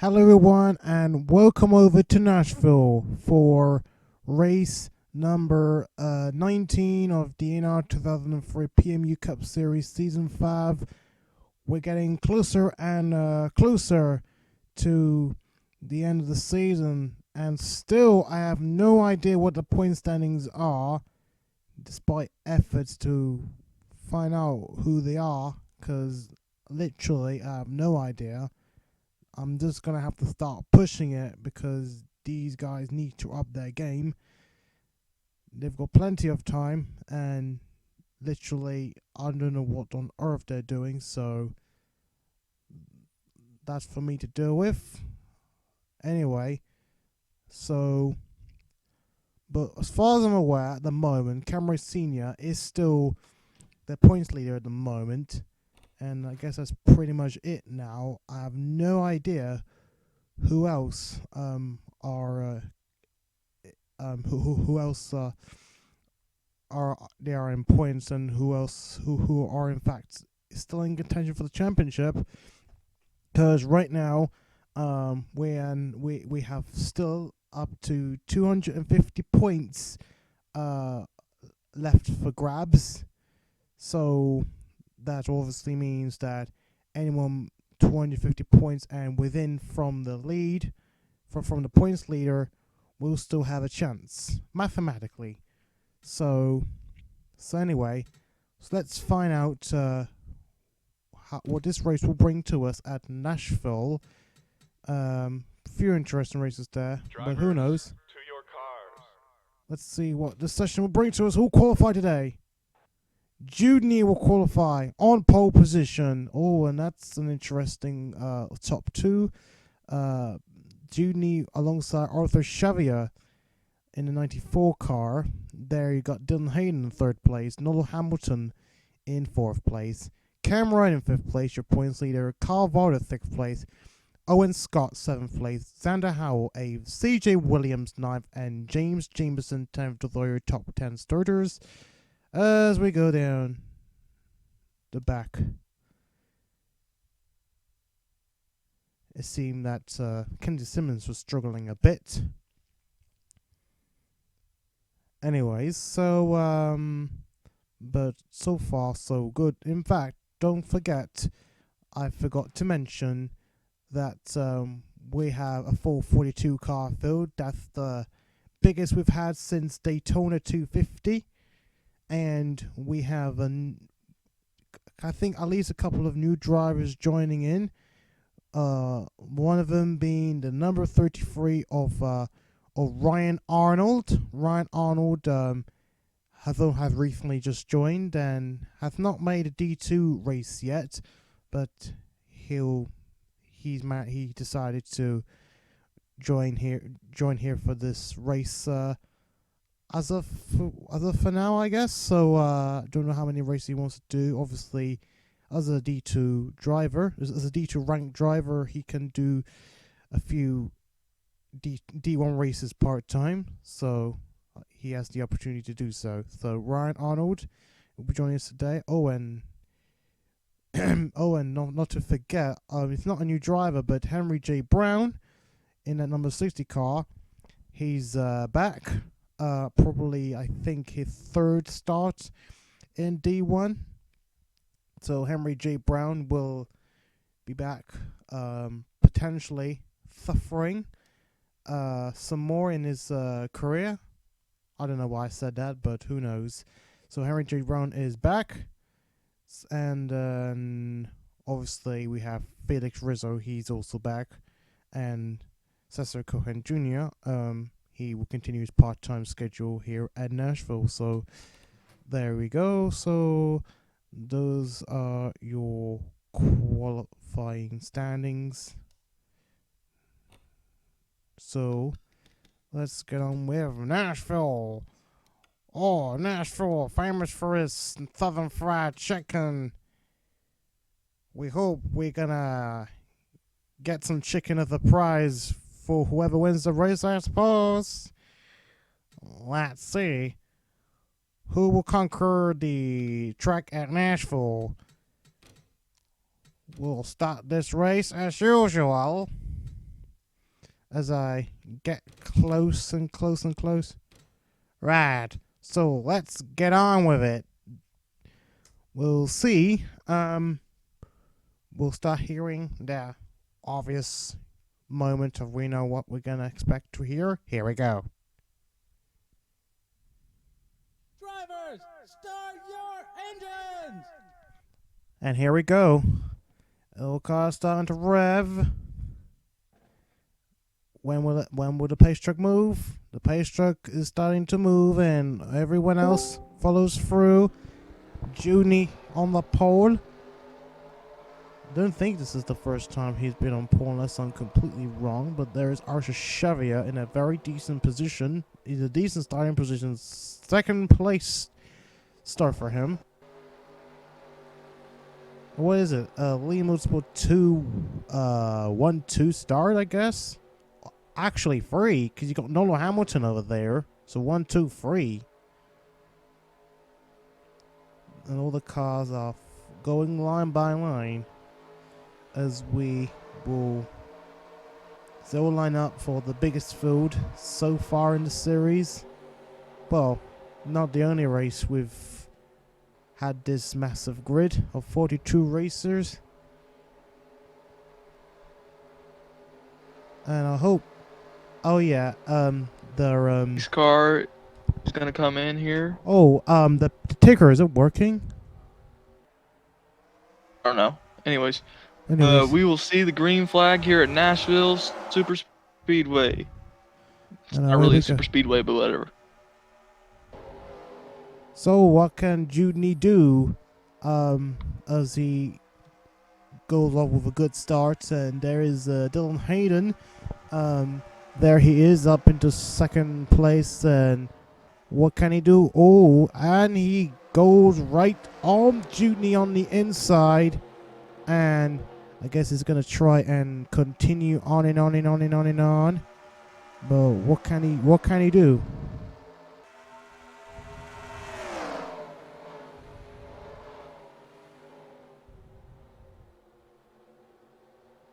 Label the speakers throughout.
Speaker 1: Hello everyone and welcome over to Nashville for race number 19 of the NR 2003 PMU Cup Series Season 5. We're getting closer and closer to the end of the season, and still I have no idea what the point standings are, despite efforts to find out who they are, because literally I have no idea. I'm just going to have to start pushing it because these guys need to up their game. They've got plenty of time and literally I don't know what on earth they're doing, so that's for me to deal with. Anyway, but as far as I'm aware at the moment, Wright Sr is still the points leader at the moment. And I guess that's pretty much it now. I have no idea who else are they are in points, and who are in fact still in contention for the championship. Because right now, we have still up to 250 points left for grabs. So that obviously means that anyone 250 points and within from the lead, from the points leader, will still have a chance mathematically. So anyway, let's find out what this race will bring to us at Nashville. Few interesting races there, but who knows?
Speaker 2: To your cars.
Speaker 1: Let's see what this session will bring to us. Who qualified today? Junior will qualify on pole position. Oh, and that's an interesting top two. Junior alongside Arthur Xavier in the 94 car. There you got Dylan Hayden in third place. Nolo Hamilton in fourth place. Cam Wright in fifth place, your points leader. Carl Vargas sixth place. Owen Scott seventh place. Xander Howell eighth. CJ Williams ninth. And James Jameson 10th to your top 10 starters. As we go down the back, it seemed that Kennedy Simmons was struggling a bit. Anyways, but so far so good. In fact, don't forget, I forgot to mention that we have a full 42 car field. That's the biggest we've had since Daytona 250. And we have, I think, at least a couple of new drivers joining in. One of them being the number 33 of Ryan Arnold. Ryan Arnold has recently just joined and has not made a D2 race yet, but he decided to join here for this race. As of for now, I guess. So don't know how many races he wants to do. Obviously, as a D2 driver, as a D2 ranked driver, he can do a few D1 races part time. So he has the opportunity to do so. So Ryan Arnold will be joining us today. Owen, not to forget, it's not a new driver, but Henry J. Brown in that number 60 car. He's back. Probably, I think, his third start in D1. So Henry J. Brown will be back, potentially suffering some more in his career. I don't know why I said that, but who knows. So Henry J. Brown is back. And obviously we have Felix Rizzo. He's also back. And Cesar Cohen Jr., he will continue his part-time schedule here at Nashville. So there we go. So those are your qualifying standings. So let's get on with Nashville. Oh, Nashville, famous for its southern fried chicken. We hope we're gonna get some chicken as a prize for whoever wins the race, I suppose. Let's see. Who will conquer the track at Nashville? We'll start this race as usual as I get close and close and close. Right, so let's get on with it. We'll see. We'll start hearing the obvious moment of we know what we're gonna expect to hear. Here we go.
Speaker 2: Drivers, start your engines!
Speaker 1: And here we go. The car's starting to rev. When will the pace truck move? The pace truck is starting to move, and everyone else follows through. Junie on the pole. I don't think this is the first time he's been on pole, unless I'm completely wrong. But there is Arthur Xavier in a very decent position. He's a decent starting position. Second place start for him. What is it? Liam Motorsport 1-2 start, I guess. Actually, 3, because you got Nolo Hamilton over there. So 1-2 3. And all the cars are going line by line as we will all line up for the biggest field so far in the series. Well, not the only race we've had this massive grid of 42 racers. And I hope,
Speaker 3: This car is gonna come in here.
Speaker 1: the ticker, is it working?
Speaker 3: I don't know. Anyways,
Speaker 1: Anyways,
Speaker 3: we will see the green flag here at Nashville Super Speedway. It's not really a super speedway, but whatever.
Speaker 1: So what can Junie do as he goes off with a good start? And there is Dylan Hayden. There he is up into second place. And what can he do? Oh, and he goes right on Junie on the inside. And I guess he's going to try and continue on and on and on and on and on. But what can he do?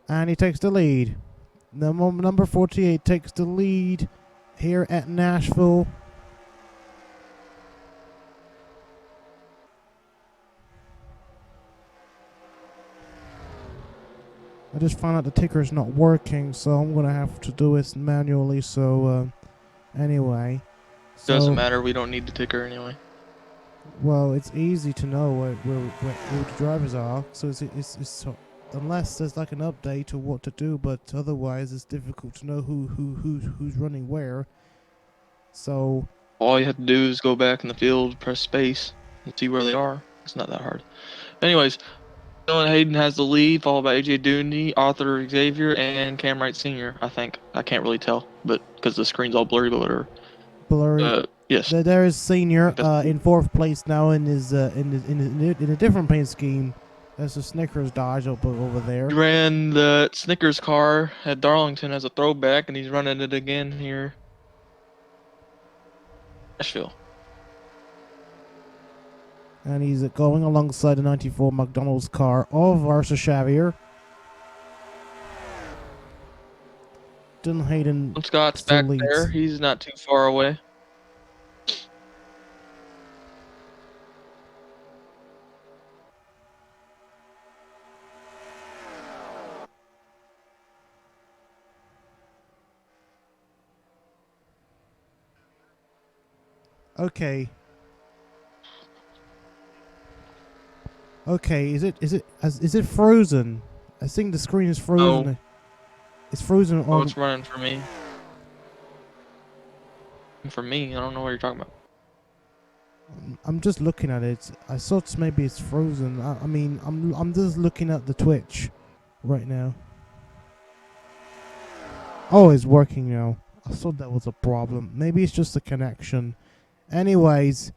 Speaker 1: And he takes the lead. Number 48 takes the lead here at Nashville. I just found out the ticker is not working, so I'm going to have to do it manually. So, anyway.
Speaker 3: Doesn't matter. We don't need the ticker anyway.
Speaker 1: Well, it's easy to know where the drivers are. So it's unless there's like an update or what to do, but otherwise it's difficult to know who's running where. So
Speaker 3: all you have to do is go back in the field, press space, and see where they are. It's not that hard. Anyways, Dylan Hayden has the lead, followed by AJ Dooney, Arthur Xavier, and Wright Sr. I think. I can't really tell, but because the screen's all blurry, but whatever.
Speaker 1: Blurry.
Speaker 3: Yes.
Speaker 1: There is Senior in fourth place now in his in a different paint scheme. There's a Snickers Dodge up over there.
Speaker 3: He ran the Snickers car at Darlington as a throwback, and he's running it again here. Nashville.
Speaker 1: And he's going alongside the 94 McDonald's car of Arthur Xavier. Dylan Hayden.
Speaker 3: Owen Scott's back there. He's not too far away.
Speaker 1: Okay. Okay, is it frozen? I think the screen is frozen.
Speaker 3: No.
Speaker 1: It's frozen on.
Speaker 3: Oh, it's running for me. For me, I don't know what you're talking about.
Speaker 1: I'm just looking at it. I thought maybe it's frozen. I mean, I'm just looking at the Twitch right now. Oh, it's working now. I thought that was a problem. Maybe it's just a connection. Anyways,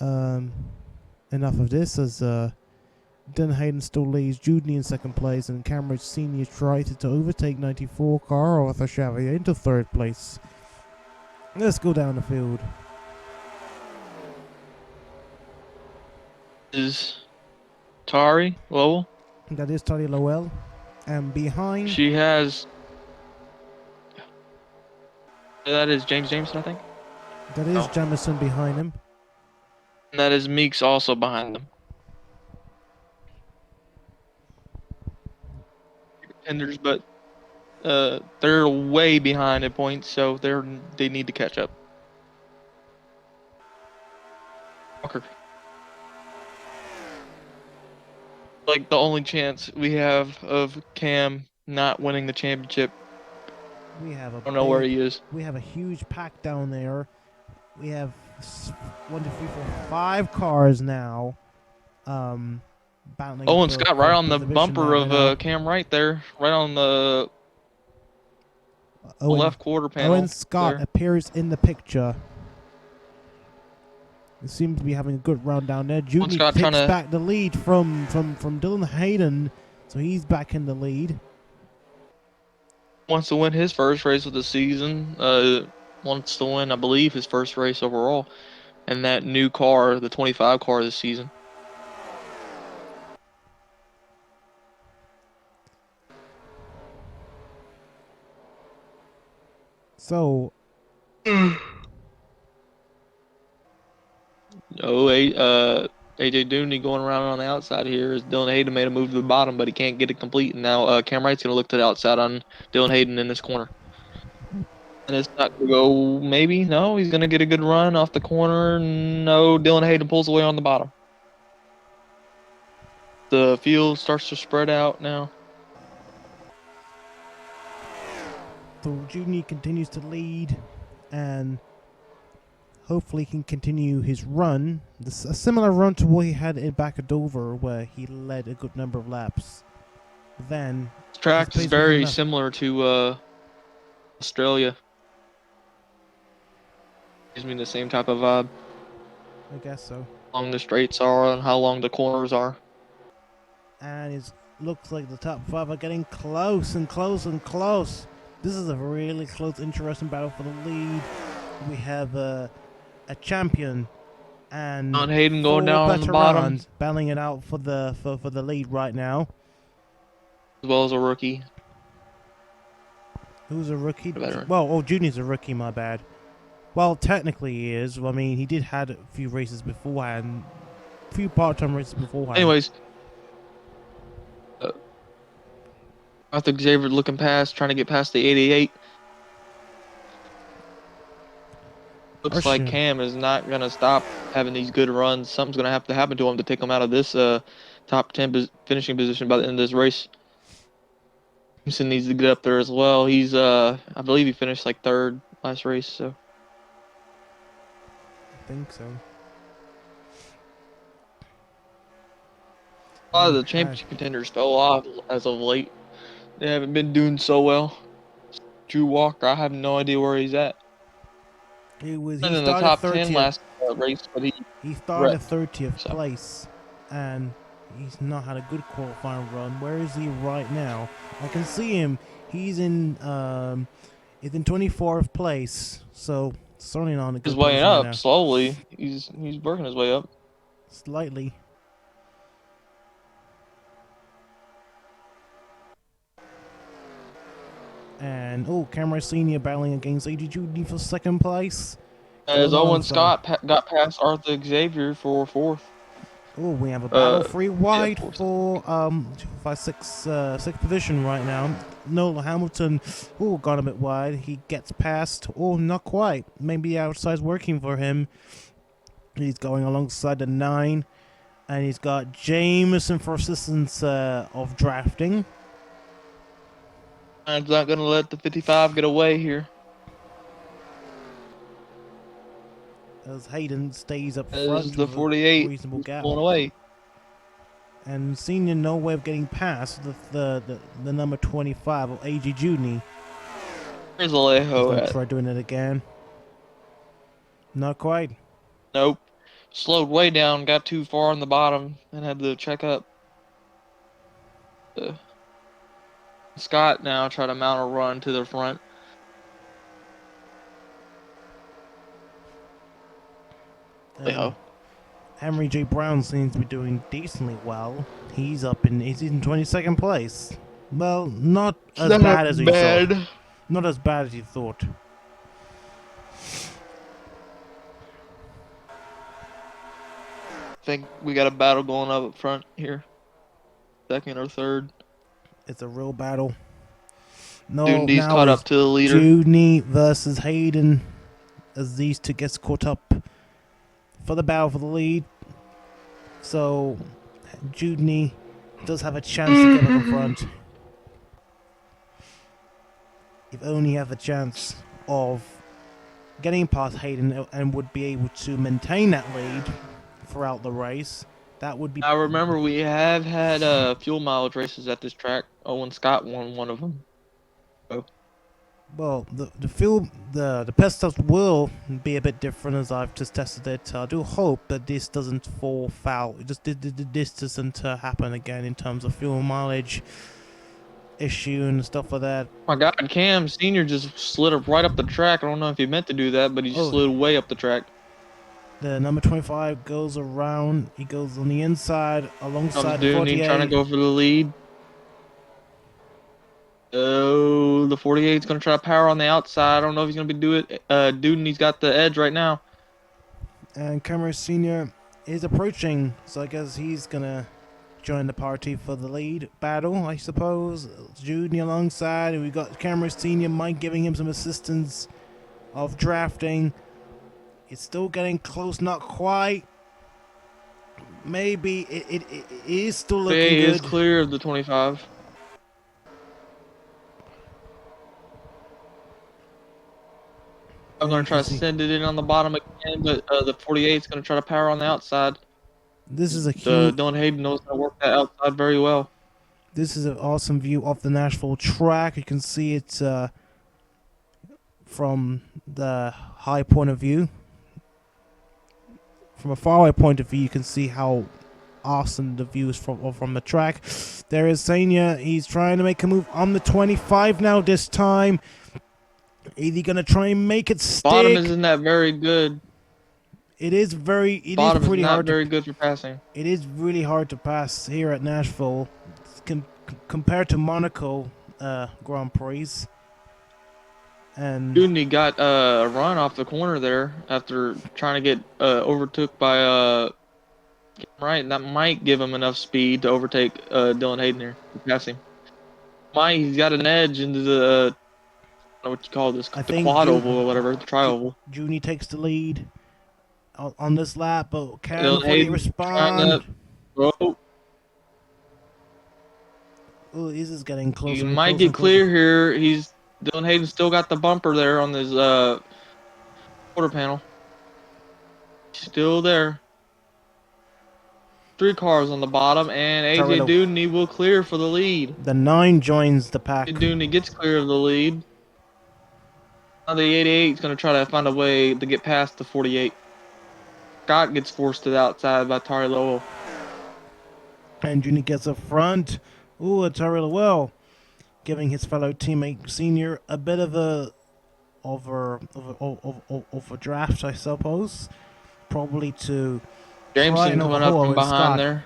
Speaker 1: enough of this, as Dylan Hayden still leads Junie in second place, and Wright Sr. tried to overtake 94 car Arthur Xavier into third place. Let's go down the field.
Speaker 3: Is Tari Lowell?
Speaker 1: That is Tari Lowell. And behind...
Speaker 3: She has That is Jameson, I think.
Speaker 1: That is
Speaker 3: Oh.
Speaker 1: Jameson behind him.
Speaker 3: And that is Meeks also behind them. Contenders, but they're way behind in points, so they need to catch up. Walker. Like the only chance we have of Cam not winning the championship.
Speaker 1: We have a
Speaker 3: I don't know where he is.
Speaker 1: We have a huge pack down there. We have 1, 2, 3, 4, 5 cars now. Battling.
Speaker 3: Owen Scott right on the bumper of Cam right there, right on the left quarter panel.
Speaker 1: Owen Scott
Speaker 3: there
Speaker 1: appears in the picture. He seems to be having a good run down there. Junior takes back the lead from Dylan Hayden, so he's back in the lead.
Speaker 3: Wants to win his first race of the season. Wants to win, I believe, his first race overall, and that new car, the 25 car this season.
Speaker 1: So.
Speaker 3: AJ Dooney going around on the outside here as Dylan Hayden made a move to the bottom, but he can't get it complete. And now Cam Wright's going to look to the outside on Dylan Hayden in this corner. And it's not going to go, maybe? No, he's going to get a good run off the corner. No, Dylan Hayden pulls away on the bottom. The field starts to spread out now.
Speaker 1: So Junior continues to lead and hopefully can continue his run. A similar run to what he had in back at Dover, where he led a good number of laps. Then
Speaker 3: this track is very similar to Australia. Gives me the same type of vibe.
Speaker 1: I guess so.
Speaker 3: How long the straights are and how long the corners are.
Speaker 1: And it looks like the top 5 are getting close and close and close. This is a really close, interesting battle for the lead. We have a champion and
Speaker 3: Hayden going down on the bottom,
Speaker 1: battling it out for the lead right now.
Speaker 3: As well as a rookie.
Speaker 1: Who's a rookie? Well, Junior's a rookie. My bad. Well, technically he is. I mean, he did had a few races beforehand, a few part-time races beforehand.
Speaker 3: Anyways. Arthur Xavier looking past, trying to get past the 88. Looks like Cam is not going to stop having these good runs. Something's going to have to happen to him to take him out of this top 10 finishing position by the end of this race. Jameson needs to get up there as well. He's, I believe he finished like 3rd last race, so.
Speaker 1: I think so.
Speaker 3: A lot of the championship contenders fell off as of late. They haven't been doing so well. Drew Walker, I have no idea where he's at.
Speaker 1: He
Speaker 3: in the top 10 last race, but he
Speaker 1: started 30th place, and he's not had a good qualifying run. Where is he right now? I can see him. He's in 24th place, so certainly not a good.
Speaker 3: He's way up now. Slowly. He's working his way up.
Speaker 1: Slightly. And Cam Wright Sr. battling against AJ Jr. for 2nd place.
Speaker 3: As Owen Scott got past Arthur Xavier for 4th.
Speaker 1: Oh, we have a battle 3 wide for 6th position right now. Nolo Hamilton, got a bit wide. He gets past. Not quite. Maybe outside's working for him. He's going alongside the 9, and he's got Jameson for assistance of drafting.
Speaker 3: I'm not going to let the 55 get away here.
Speaker 1: As Hayden stays up front.
Speaker 3: As the 48
Speaker 1: reasonable gap.
Speaker 3: Going away.
Speaker 1: And Senior no way of getting past the number 25 of AJ Jr.
Speaker 3: Where's Alejo at?
Speaker 1: Try doing it again. Not quite.
Speaker 3: Nope. Slowed way down, got too far on the bottom, and had to check up. Scott now try to mount a run to the front.
Speaker 1: Henry J. Brown seems to be doing decently well. He's in 22nd place. Well, not as bad as he thought. Not as bad as he thought.
Speaker 3: think we got a battle going up front here. Second or third.
Speaker 1: It's a real battle. No,
Speaker 3: Dundee's
Speaker 1: now
Speaker 3: caught
Speaker 1: it's
Speaker 3: up to the leader.
Speaker 1: Judy versus Hayden as these two gets caught up for the battle for the lead. So Judy does have a chance to get back in front. If only have a chance of getting past Hayden and would be able to maintain that lead throughout the race. That would be.
Speaker 3: I remember we have had fuel mileage races at this track. Owen Scott won one of them. Oh.
Speaker 1: Well, the pit stops will be a bit different as I've just tested it. I do hope that this doesn't fall foul. This doesn't happen again in terms of fuel mileage issue and stuff like that.
Speaker 3: My God, Cam Sr. just slid up right up the track. I don't know if he meant to do that, but he slid way up the track.
Speaker 1: The number 25 goes around. He goes on the inside alongside the 48.
Speaker 3: Trying to go for the lead. Oh, the 48's going to try to power on the outside. I don't know if he's going to do it. Dudeney's got the edge right now.
Speaker 1: And Kynderrick Sr. is approaching, so I guess he's going to join the party for the lead battle, I suppose. Judy alongside, and we got Kynderrick Sr. Mike giving him some assistance of drafting. It's still getting close, not quite. Maybe it is still looking good.
Speaker 3: He is clear of the 25. I'm going to try to send it in on the bottom again, but the 48 is going to try to power on the outside.
Speaker 1: This is a huge.
Speaker 3: Dylan Hayden knows how to work that outside very well.
Speaker 1: This is an awesome view of the Nashville track. You can see it from the high point of view. From a faraway point of view, you can see how awesome the view is from the track. There is Senior. He's trying to make a move on the 25 now this time. Is he going to try and make it stick?
Speaker 3: Bottom isn't that very good.
Speaker 1: It is very.
Speaker 3: Bottom
Speaker 1: is pretty
Speaker 3: is not
Speaker 1: hard.
Speaker 3: Very good for passing.
Speaker 1: It is really hard to pass here at Nashville, compared to Monaco Grand Prix. And
Speaker 3: Dundy got a run off the corner there after trying to get overtook by Wright, and that might give him enough speed to overtake Dylan Hayden here to pass him. He's got an edge into the I don't know what you call this, the quad oval or whatever, the tri-oval.
Speaker 1: Judy takes the lead on this lap, but can
Speaker 3: Hayden
Speaker 1: respond? Oh, this is getting closer.
Speaker 3: He might get clear here. Dylan Hayden still got the bumper there on his quarter panel. Still there. 3 cars on the bottom, and AJ Dundy will clear for the lead.
Speaker 1: The 9 joins the pack.
Speaker 3: Dundy gets clear of the lead. Now the 88 is going to try to find a way to get past the 48. Scott gets forced to the outside by Tari Lowell.
Speaker 1: And Junior gets up front. Ooh, Tari Lowell giving his fellow teammate Senior a bit of a overdraft, I suppose. Probably to
Speaker 3: Jameson coming up from behind there.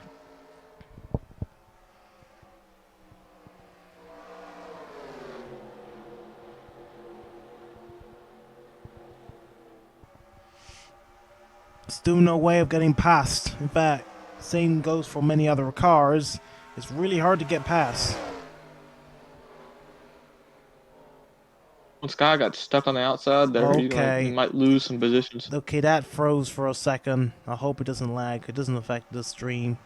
Speaker 1: Still no way of getting past. In fact, same goes for many other cars. It's really hard to get past.
Speaker 3: Scott got stuck on the outside there.
Speaker 1: Okay.
Speaker 3: He might lose some positions.
Speaker 1: Okay, that froze for a second. I hope it doesn't lag. It doesn't affect the stream.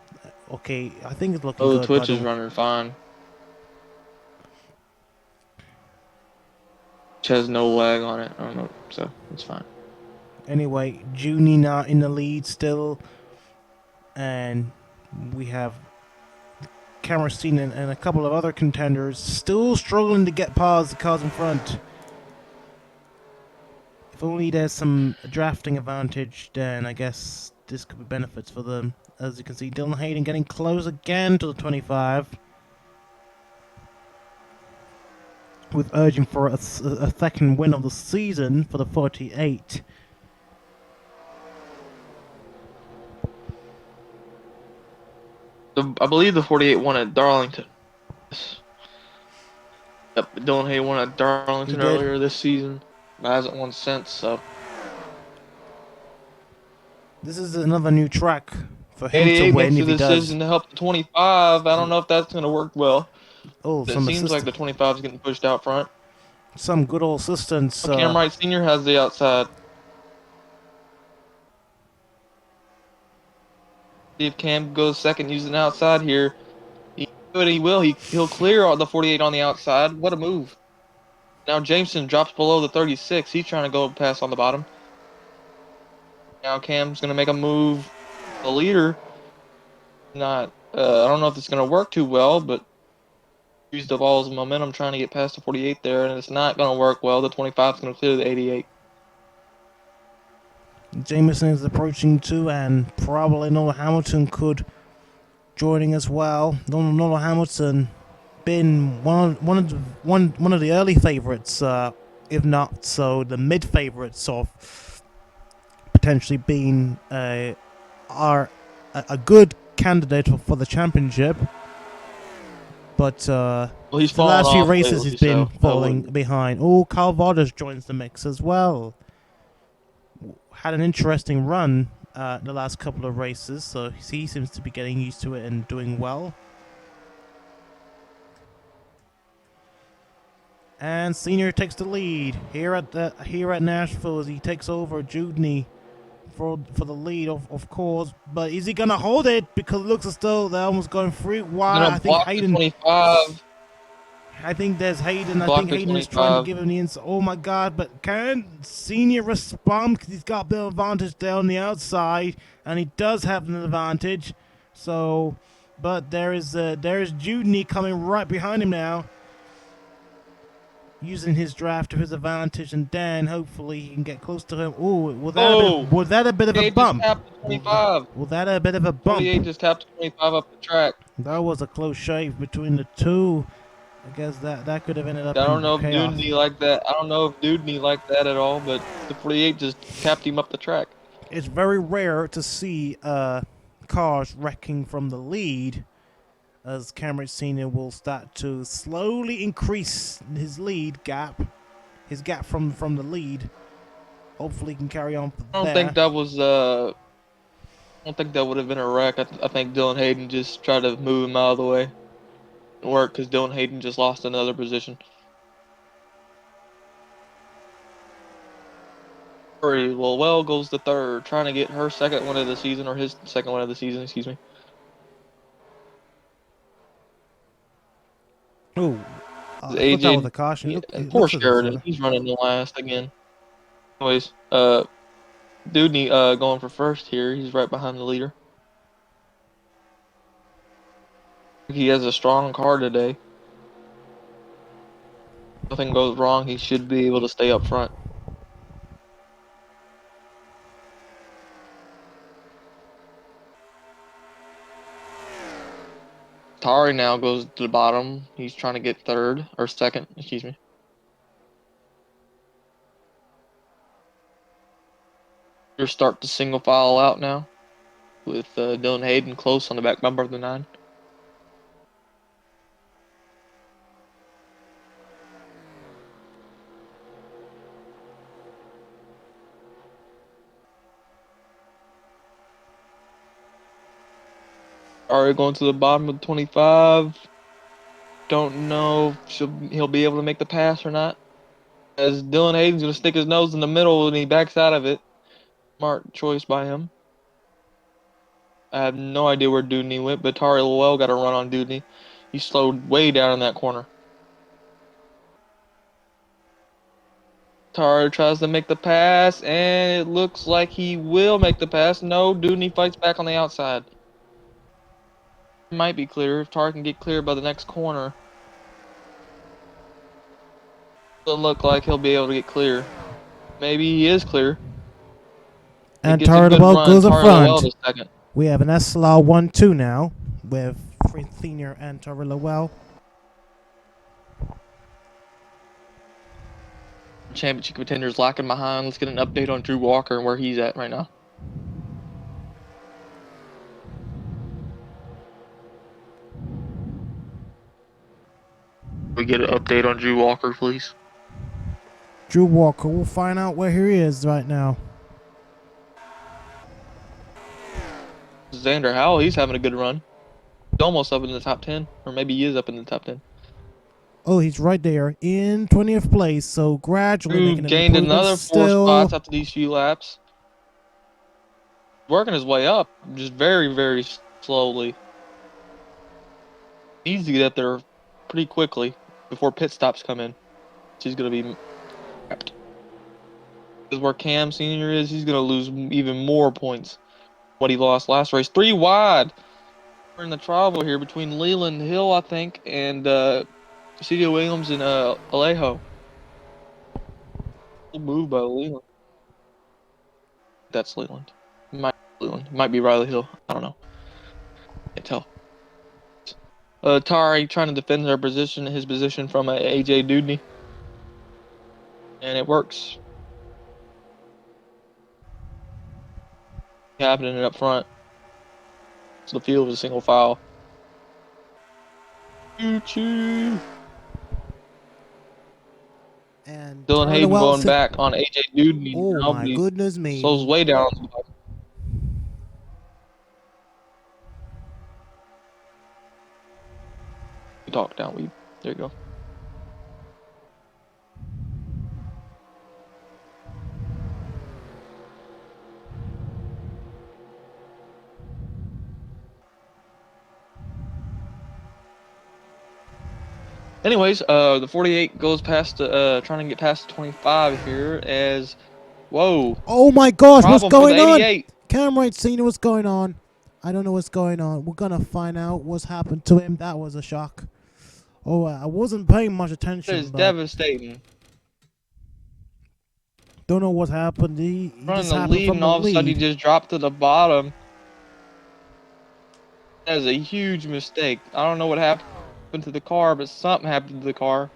Speaker 1: Okay, I think it's looking good.
Speaker 3: The Twitch is running fine. Which has no lag on it. I don't know, so it's fine.
Speaker 1: Anyway, Junie now in the lead still. And we have Kynderrick Sr. and a couple of other contenders still struggling to get past the cars in front. If only there's some drafting advantage, then I guess this could be benefits for them. As you can see, Dylan Hayden getting close again to the 25. With urging for a second win of the season for the 48.
Speaker 3: I believe the 48 won at Darlington. Yep, Dylan Hayden won at Darlington earlier this season. But hasn't won since, so.
Speaker 1: This is another new track for him to
Speaker 3: 88
Speaker 1: win
Speaker 3: makes a
Speaker 1: if he does.
Speaker 3: decision to help the 25. I don't know if that's going to work well.
Speaker 1: Oh,
Speaker 3: It
Speaker 1: some
Speaker 3: seems like the 25 is getting pushed out front.
Speaker 1: some good old assistance.
Speaker 3: Wright Sr. has the outside. See if Cam goes second using the outside here. He will. He'll clear the 48 on the outside. What a move. Now Jameson drops below the 36. He's trying to go past on the bottom. Now Cam's going to make a move. The leader. I don't know if it's going to work too well, but used up all his momentum trying to get past the 48 there, and it's not going to work well. The 25 is going to clear the 88.
Speaker 1: Jameson is approaching too, and probably Nolo Hamilton could joining as well. Nolo Hamilton been one of the early favorites, if not so the mid favorites of potentially being a good candidate for the championship. But
Speaker 3: he's
Speaker 1: the last few races
Speaker 3: lately,
Speaker 1: he's been falling behind. Oh, Vargas joins the mix as well. Had an interesting run the last couple of races, so he seems to be getting used to it and doing well. And Senior takes the lead here at Nashville as he takes over Judney for the lead, of course. But is he gonna hold it? Because it looks as though they're almost going free. Why? I think Hayden.
Speaker 3: 25.
Speaker 1: I think there's Hayden. I think Hayden is trying to give him the inside. Oh my God! But can Senior respond? Because he's got a bit of advantage there on the outside, and he does have an advantage. So, but there is Judney coming right behind him now, using his draft to his advantage, and Dan hopefully he can get close to him. Oh, was that a bit of a bump?
Speaker 3: Just tapped the 25.
Speaker 1: Was that a bit of a bump?
Speaker 3: 48 just tapped 25 up the track.
Speaker 1: That was a close shave between the two. I guess that could have ended up.
Speaker 3: I don't know if
Speaker 1: chaos.
Speaker 3: Dudney like that. I don't know if Dudney like that at all, but the 48 just tapped him up the track.
Speaker 1: It's very rare to see cars wrecking from the lead, as Kynderrick Sr. will start to slowly increase his lead gap, from the lead. Hopefully, he can carry on.
Speaker 3: I don't think that was. I don't think that would have been a wreck. I think Dylan Hayden just tried to move him out of the way. It worked because Dylan Hayden just lost another position. Tari Lowell goes to third, trying to get her second win of the season, or his second win of the season, excuse me.
Speaker 1: Oh, I thought that was a caution.
Speaker 3: Yeah, poor Sheridan, he's running the last again. Anyways, Dudney going for first here. He's right behind the leader. He has a strong car today. If nothing goes wrong, he should be able to stay up front. Tari now goes to the bottom. He's trying to get third, or second, excuse me. You're start to single file out now, with Dylan Hayden close on the back bumper of the 9. Alright, going to the bottom of 25. Don't know if he'll be able to make the pass or not. As Dylan Hayden's going to stick his nose in the middle and he backs out of it. Smart choice by him. I have no idea where Dudney went, but Tari Lowell got a run on Dudney. He slowed way down in that corner. Tari tries to make the pass, and it looks like he will make the pass. No, Dudney fights back on the outside. Might be clear if Tari can get clear by the next corner. Doesn't look like he'll be able to get clear. Maybe he is clear.
Speaker 1: And Tari Lowell goes up front. We have an SLR 1-2 now with Wright Sr. and Tari Lowell.
Speaker 3: Championship contenders lacking behind. Let's get an update on Drew Walker and where he's at right now. We get an update on Drew Walker, please.
Speaker 1: Drew Walker, we'll find out where he is right now.
Speaker 3: This is Xander Howell. He's having a good run. He's almost up in the top 10, or maybe he is up in the top 10.
Speaker 1: Oh, he's right there in 20th place. So gradually
Speaker 3: Who
Speaker 1: making an
Speaker 3: gained
Speaker 1: improvement
Speaker 3: another 4
Speaker 1: still.
Speaker 3: spots after these few laps. Working his way up, just very, very slowly. Needs to get up there pretty quickly before pit stops come in. He's going to be wrapped. Because where Cam Sr. is, he's going to lose even more points than what he lost last race. 3 wide. We're in the travel here between Leland Hill, I think, and C.D. Williams and Alejo. Good move by Leland. That's Leland. Might be Riley Hill. I don't know. Can't tell. Tari trying to defend his position from AJ Dudney. And it works. Happening up front. So the field is a single file. Choo-choo.
Speaker 1: And
Speaker 3: Dylan
Speaker 1: Tari
Speaker 3: Hayden
Speaker 1: Lowell
Speaker 3: going back on AJ Dudney.
Speaker 1: Oh my goodness me.
Speaker 3: Slows way down on the bottom. Talk down. There you go. Anyways, the 48 goes past trying to get past the 25 here as, whoa.
Speaker 1: Oh my gosh, what's going on? Wright Sr, what's going on? I don't know what's going on. We're going to find out what's happened to him. That was a shock. Oh, I wasn't paying much attention.
Speaker 3: That is devastating.
Speaker 1: Don't know what happened. He
Speaker 3: running
Speaker 1: just
Speaker 3: the lead, and all of a sudden he just dropped to the bottom. That is a huge mistake. I don't know what happened to the car, but something happened to the car.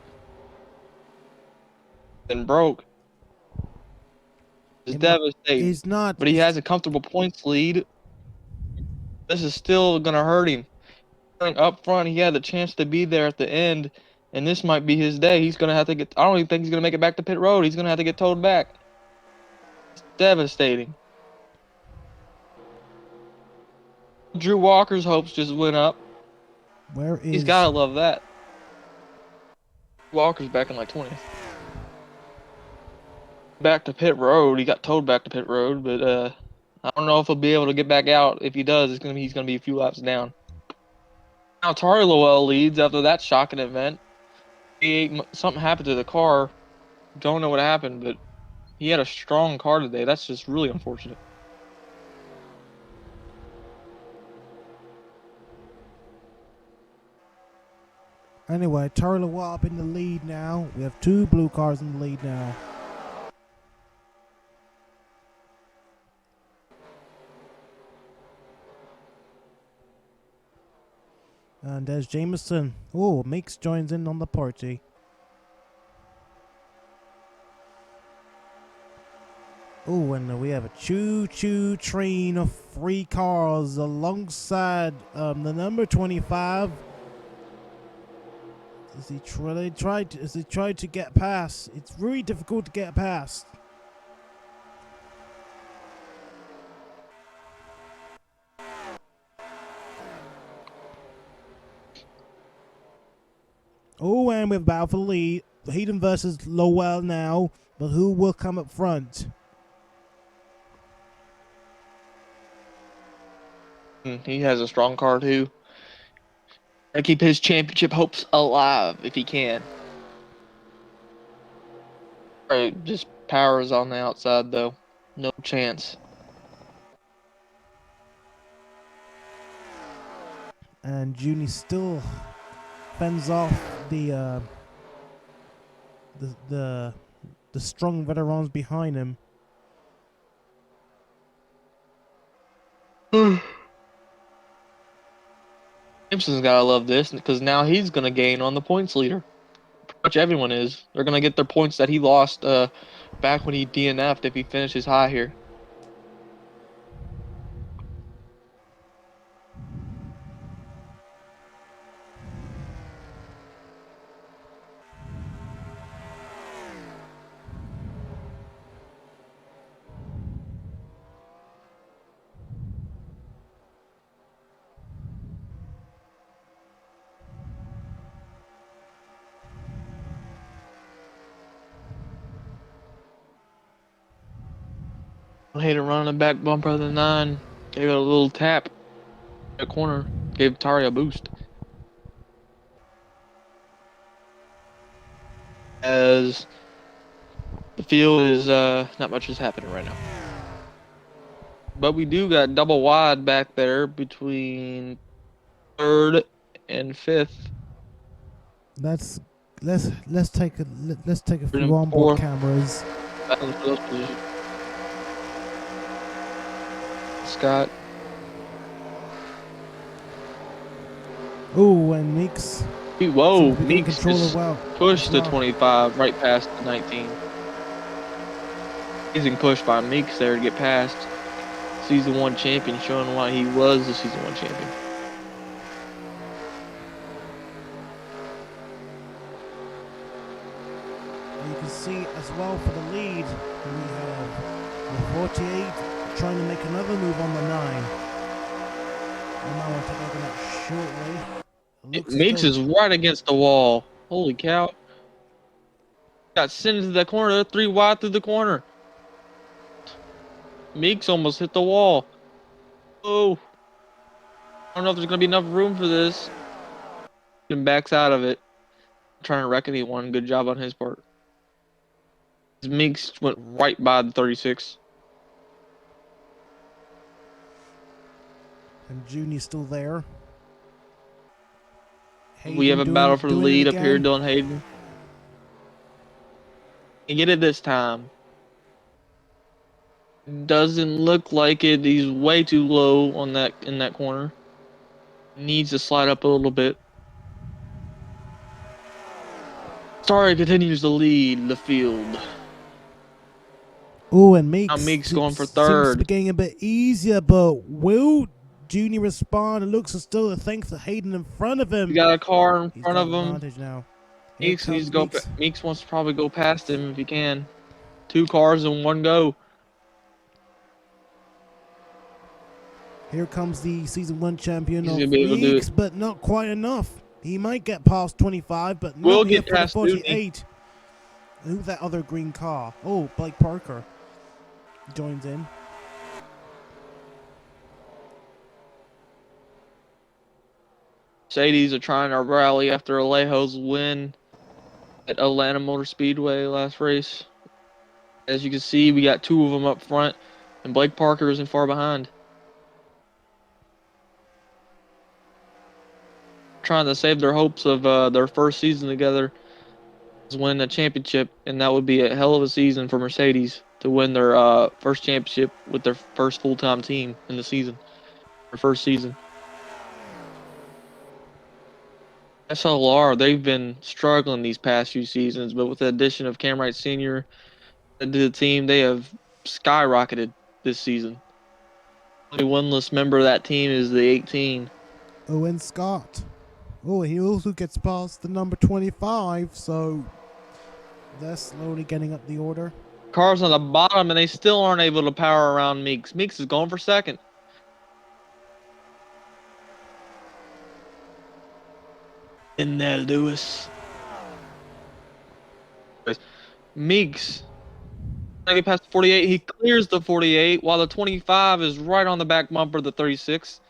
Speaker 3: Then broke. It's devastating.
Speaker 1: He's not.
Speaker 3: But he has a comfortable points lead. This is still gonna hurt him. Up front, he had the chance to be there at the end, and this might be his day. He's gonna have to get. I don't even think he's gonna make it back to pit road. He's gonna have to get towed back. It's devastating. Drew Walker's hopes just went up. He's gotta love that. Walker's back in like 20th. Back to pit road. He got towed back to pit road, but I don't know if he'll be able to get back out. If he does, he's gonna be a few laps down. Now Tari Lowell leads after that shocking event. Something happened to the car. Don't know what happened, but he had a strong car today. That's just really unfortunate.
Speaker 1: Anyway, Tari Lowell up in the lead now. We have 2 blue cars in the lead now. And there's Jameson. Oh, Meeks joins in on the party. Oh, and we have a choo-choo train of 3 cars alongside the number 25. As he tried to get past. It's really difficult to get past. Oh, and we're about for the lead. Hayden versus Lowell now. But who will come up front?
Speaker 3: He has a strong car too. And keep his championship hopes alive if he can. Right, just powers on the outside though. No chance.
Speaker 1: And Junie still fends off the strong veterans behind him.
Speaker 3: Jameson's gotta love this because now he's gonna gain on the points leader. Pretty much everyone is. They're gonna get their points that he lost back when he DNF'd if he finishes high here. Hayden running the back bumper of the 9. Gave it a little tap. The corner. Gave Tari a boost. As the field is, not much is happening right now. But we do got double wide back there between 3rd and 5th.
Speaker 1: Let's take a few
Speaker 3: And
Speaker 1: onboard
Speaker 3: 4th.
Speaker 1: cameras.
Speaker 3: Back in the field position. Scott.
Speaker 1: Oh, and Meeks.
Speaker 3: Whoa,
Speaker 1: So
Speaker 3: Meeks just pushed the 25 right past the 19. Amazing push by Meeks there to get past Season 1 champion, showing why he was the Season 1 champion.
Speaker 1: You can see as well for the lead, we have the 48 trying to make another move on the 9. And now we'll take a look at that shortly.
Speaker 3: Meeks is right against the wall. Holy cow. Got sent into the corner, 3 wide through the corner. Meeks almost hit the wall. Oh. I don't know if there's going to be enough room for this. And backs out of it. Trying to reckon he won. Good job on his part. Meeks went right by the 36.
Speaker 1: And Junior's still there. Hayden
Speaker 3: We have a battle for the lead up here, Dylan Hayden. He get it this time. Doesn't look like it. He's way too low on that in that corner. Needs to slide up a little bit. Tari continues to lead the field.
Speaker 1: Oh, and Meeks.
Speaker 3: Now Meeks going for
Speaker 1: Seems to
Speaker 3: 3rd.
Speaker 1: be getting a bit easier, but will Junior respond? It looks as still thanks to Hayden in front of him.
Speaker 3: He got a car in
Speaker 1: He's
Speaker 3: front
Speaker 1: got
Speaker 3: of him.
Speaker 1: advantage now.
Speaker 3: Meeks needs to go. Meeks wants to probably go past him if he can. 2 cars in one go.
Speaker 1: Here comes the Season 1 champion
Speaker 3: He's
Speaker 1: of
Speaker 3: gonna be able to do
Speaker 1: Meeks,
Speaker 3: it.
Speaker 1: but not quite enough. He might get past 25, but
Speaker 3: We'll
Speaker 1: not
Speaker 3: get
Speaker 1: yet for
Speaker 3: past
Speaker 1: the 48. Who's that other green car? Oh, Blake Parker joins in.
Speaker 3: Mercedes are trying to rally after Alejo's win at Atlanta Motor Speedway last race. As you can see, we got 2 of them up front, and Blake Parker isn't far behind. Trying to save their hopes of their first season together is winning a championship, and that would be a hell of a season for Mercedes to win their first championship with their first full-time team in the season, their first season. SLR, they've been struggling these past few seasons, but with the addition of Wright Sr. to the team, they have skyrocketed this season. The only winless member of that team is the 18.
Speaker 1: Owen Scott. Oh, he also gets past the number 25, so they're slowly getting up the order.
Speaker 3: Cars on the bottom, and they still aren't able to power around Meeks. Meeks is going for 2nd. In there, Lewis. Meeks, trying to get past the 48. He clears the 48, while the 25 is right on the back bumper of the 36.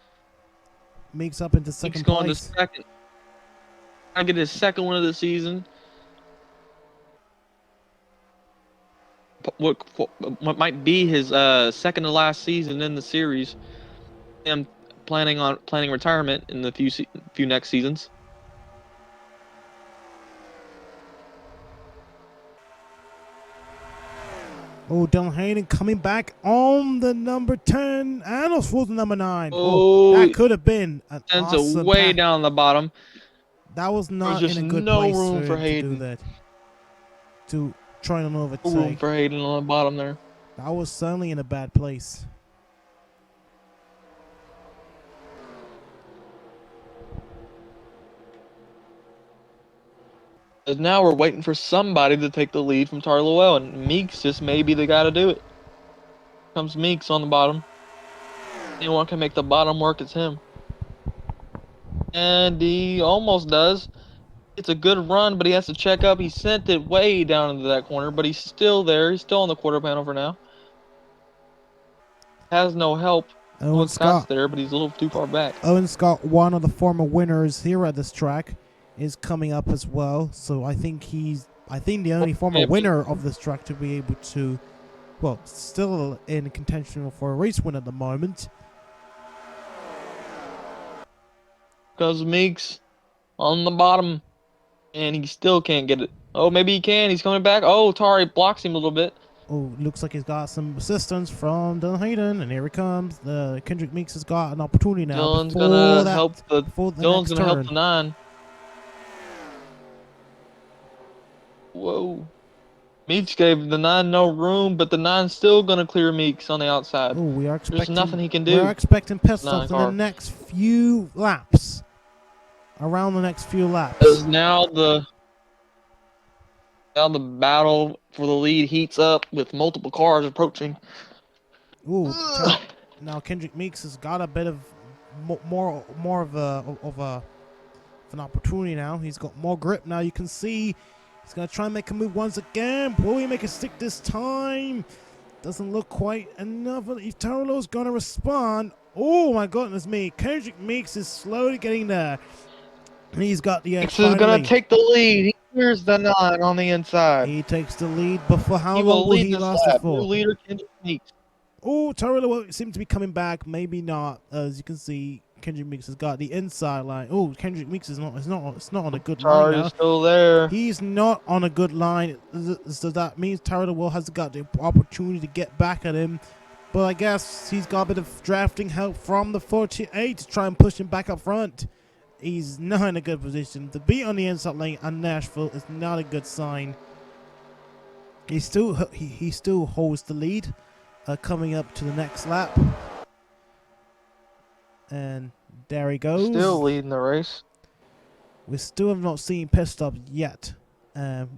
Speaker 1: Meeks up into second
Speaker 3: Meeks going
Speaker 1: place.
Speaker 3: to 2nd. Trying to get his 2nd win of the season. What might be his 2nd to last season in the series. Him planning retirement in the few next seasons.
Speaker 1: Oh, Dylan Hayden coming back on the number 10 and also the number 9.
Speaker 3: Oh,
Speaker 1: that could have been an
Speaker 3: sends
Speaker 1: awesome
Speaker 3: it way
Speaker 1: pack.
Speaker 3: down the bottom.
Speaker 1: That was not
Speaker 3: There's
Speaker 1: in a
Speaker 3: just
Speaker 1: good
Speaker 3: no
Speaker 1: place
Speaker 3: room for
Speaker 1: to
Speaker 3: Hayden.
Speaker 1: do that. To try and
Speaker 3: No room
Speaker 1: overtake.
Speaker 3: for Hayden on the bottom there.
Speaker 1: That was certainly in a bad place.
Speaker 3: And now we're waiting for somebody to take the lead from Tari Lowell, and Meeks just may be the guy to do it. Comes Meeks on the bottom. Anyone can make the bottom work, it's him. And he almost does. It's a good run, but he has to check up. He sent it way down into that corner, but he's still there. He's still on the quarter panel for now. has no help.
Speaker 1: Owen
Speaker 3: Owen Scott's
Speaker 1: Scott.
Speaker 3: there, but he's a little too far back.
Speaker 1: Owen Scott, one of the former winners here at this track, is coming up as well. So I think the only former winner of this track to be able to, well, still in contention for a race win at the moment.
Speaker 3: Because Meeks on the bottom, and he still can't get it. Oh, maybe he can. He's coming back. Oh, Tari blocks him a little bit.
Speaker 1: Oh, looks like he's got some assistance from Hayden, and here he comes. The Kynderrick Meeks has got an opportunity now.
Speaker 3: Dylan's gonna help the
Speaker 1: Dylan's
Speaker 3: gonna help the 9. Whoa. Meeks gave the 9 no room, but the 9's still gonna clear Meeks on the outside.
Speaker 1: Oh, we are expecting.
Speaker 3: There's nothing he can do.
Speaker 1: We're expecting pit stops in the next few laps. Around the next few laps.
Speaker 3: Because now the battle for the lead heats up with multiple cars approaching.
Speaker 1: Ooh, now Kynderrick Meeks has got a bit of more of an opportunity now. He's got more grip now. You can see he's gonna try and make a move once again. Will he make a stick this time? Doesn't look quite enough. If Tari Lowell's gonna respond, oh my goodness me! Kynderrick Meeks is slowly getting there. He's got the edge.
Speaker 3: Meeks is gonna take the lead. He clears the 9 on the inside.
Speaker 1: He takes the lead, but for how long will he last it for?
Speaker 3: New leader Kynderrick Meeks.
Speaker 1: Oh, Tari Lowell seems to be coming back. Maybe not. As you can see, Kynderrick Meeks has got the inside line. Oh, Kynderrick Meeks is not. It's not on a good line now.
Speaker 3: Still there.
Speaker 1: He's not on a good line. So that means Tari Lowell has got the opportunity to get back at him. But I guess he's got a bit of drafting help from the 48 to try and push him back up front. He's not in a good position. To be on the inside lane on Nashville is not a good sign. He still holds the lead coming up to the next lap. And there he goes.
Speaker 3: Still leading the race.
Speaker 1: We still have not seen pit stops yet.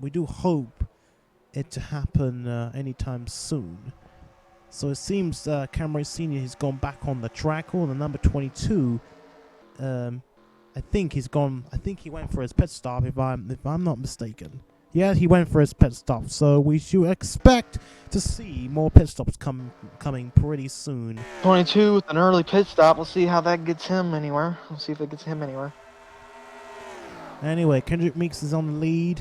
Speaker 1: We do hope it to happen anytime soon. So it seems Rei Sr. has gone back on the track. On the number 22. I think he's gone. I think he went for his pit stop. If I'm not mistaken. Yeah, he went for his pit stop. So we should expect to see more pit stops coming pretty soon.
Speaker 3: 22 with an early pit stop. We'll see how that gets him anywhere. We'll see if it gets him anywhere.
Speaker 1: Anyway, Kynderrick Meeks is on the lead,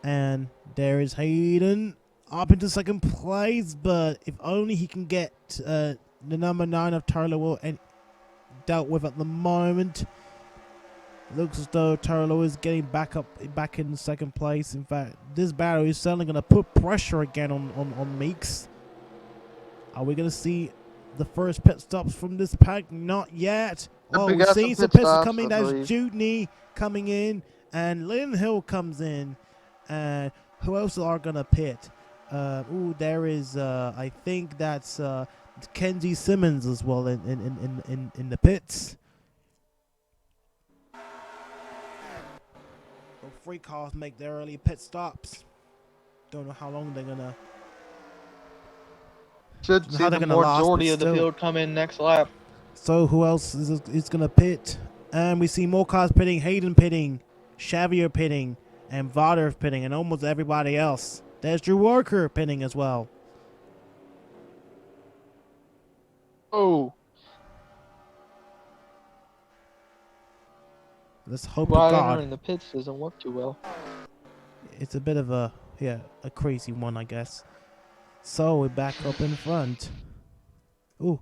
Speaker 1: and there is Hayden up into second place. But if only he can get the number 9 of Tari Lowell and dealt with at the moment. Looks as though Tari Lowell is getting back in second place. In fact, this battle is certainly going to put pressure again on Meeks. Are we going to see the first pit stops from this pack? Not yet. Oh, we're seeing some pit stops coming. There's Jude coming in, and Leland Hill comes in. And who else are going to pit? There is. I think that's Kenzie Simmons as well in the pits. 3 cars make their early pit stops. Don't know how long they're gonna.
Speaker 3: Should see the majority of the field come in next lap.
Speaker 1: So who else is gonna pit? And we see more cars pitting. Hayden pitting, Xavier pitting, and Vargas pitting, and almost everybody else. There's Drew Walker pitting as well.
Speaker 3: Oh.
Speaker 1: Let's hope to God.
Speaker 3: In the pits doesn't work too well.
Speaker 1: It's a bit of a crazy one, I guess. So we're back up in front. Ooh.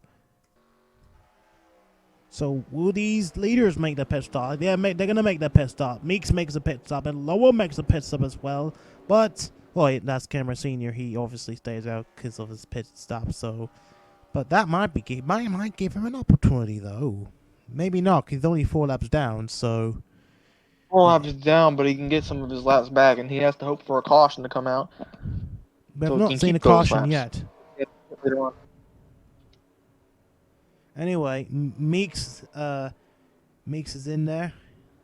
Speaker 1: So will these leaders make the pit stop? Yeah, they're gonna make the pit stop. Meeks makes a pit stop, and Lowell makes a pit stop as well. But well, that's Rei Sr. He obviously stays out because of his pit stop. So, but that might give him an opportunity though. Maybe not, because he's only 4 laps down, so...
Speaker 3: 4 laps down, but he can get some of his laps back, and he has to hope for a caution to come out.
Speaker 1: We have not seen a caution yet.
Speaker 3: Later on.
Speaker 1: Anyway, Meeks is in there,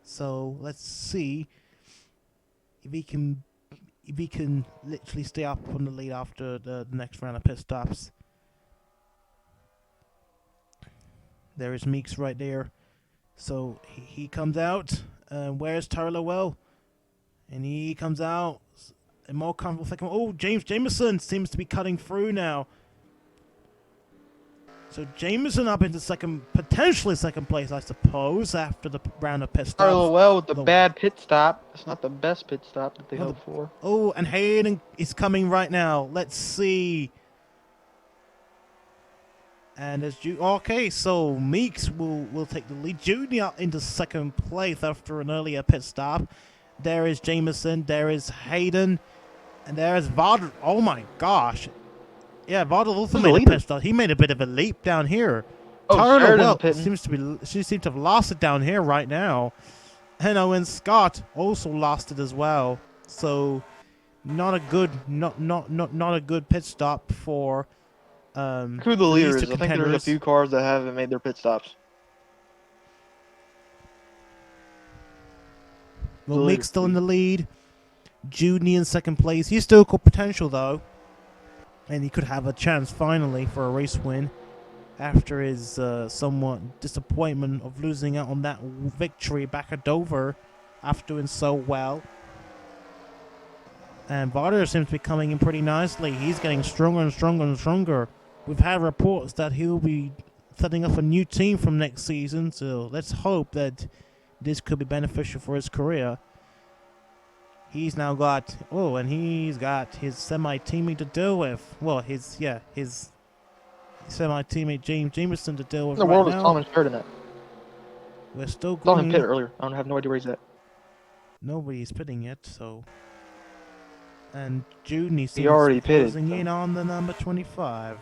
Speaker 1: so let's see if he can literally stay up on the lead after the next round of pit stops. There is Meeks right there. So he comes out. Where's Tari Lowell? And he comes out. A more comfortable second. Oh, Jameson seems to be cutting through now. So Jameson up into potentially second place, I suppose, after the round of pit
Speaker 3: Tari
Speaker 1: stops.
Speaker 3: Lowell with the bad pit stop. It's not the best pit stop that they hoped for.
Speaker 1: Oh, and Hayden is coming right now. Let's see. And as okay, so Meeks will take the lead. Junior into second place after an earlier pit stop. There is Jameson. There is Hayden. And there is Vargas. Oh my gosh. Yeah, Vargas also made a pit stop. He made a bit of a leap down here.
Speaker 3: Oh,
Speaker 1: Tari Lowell she seems to have lost it down here right now. And Owen Scott also lost it as well. So not a good pit stop for
Speaker 3: who the leader is. I think there's a few cars that haven't made their pit stops.
Speaker 1: Well, Meeks still in the lead. Judy in second place. He's still got potential though. And he could have a chance finally for a race win after his somewhat disappointment of losing out on that victory back at Dover after doing so well. And Vargas seems to be coming in pretty nicely. He's getting stronger and stronger and stronger. We've had reports that he'll be setting up a new team from next season, so let's hope that this could be beneficial for his career. He's now got, and he's got his semi-teammate to deal with. Well, his semi-teammate Jameson to deal with.
Speaker 3: The world is Thomas Sheridan at.
Speaker 1: We're still
Speaker 3: going. I saw him
Speaker 1: going.
Speaker 3: pit earlier. I don't have no idea where he's at.
Speaker 1: Nobody's pitting yet, so. And Judy seems
Speaker 3: already
Speaker 1: closing in on the number 25.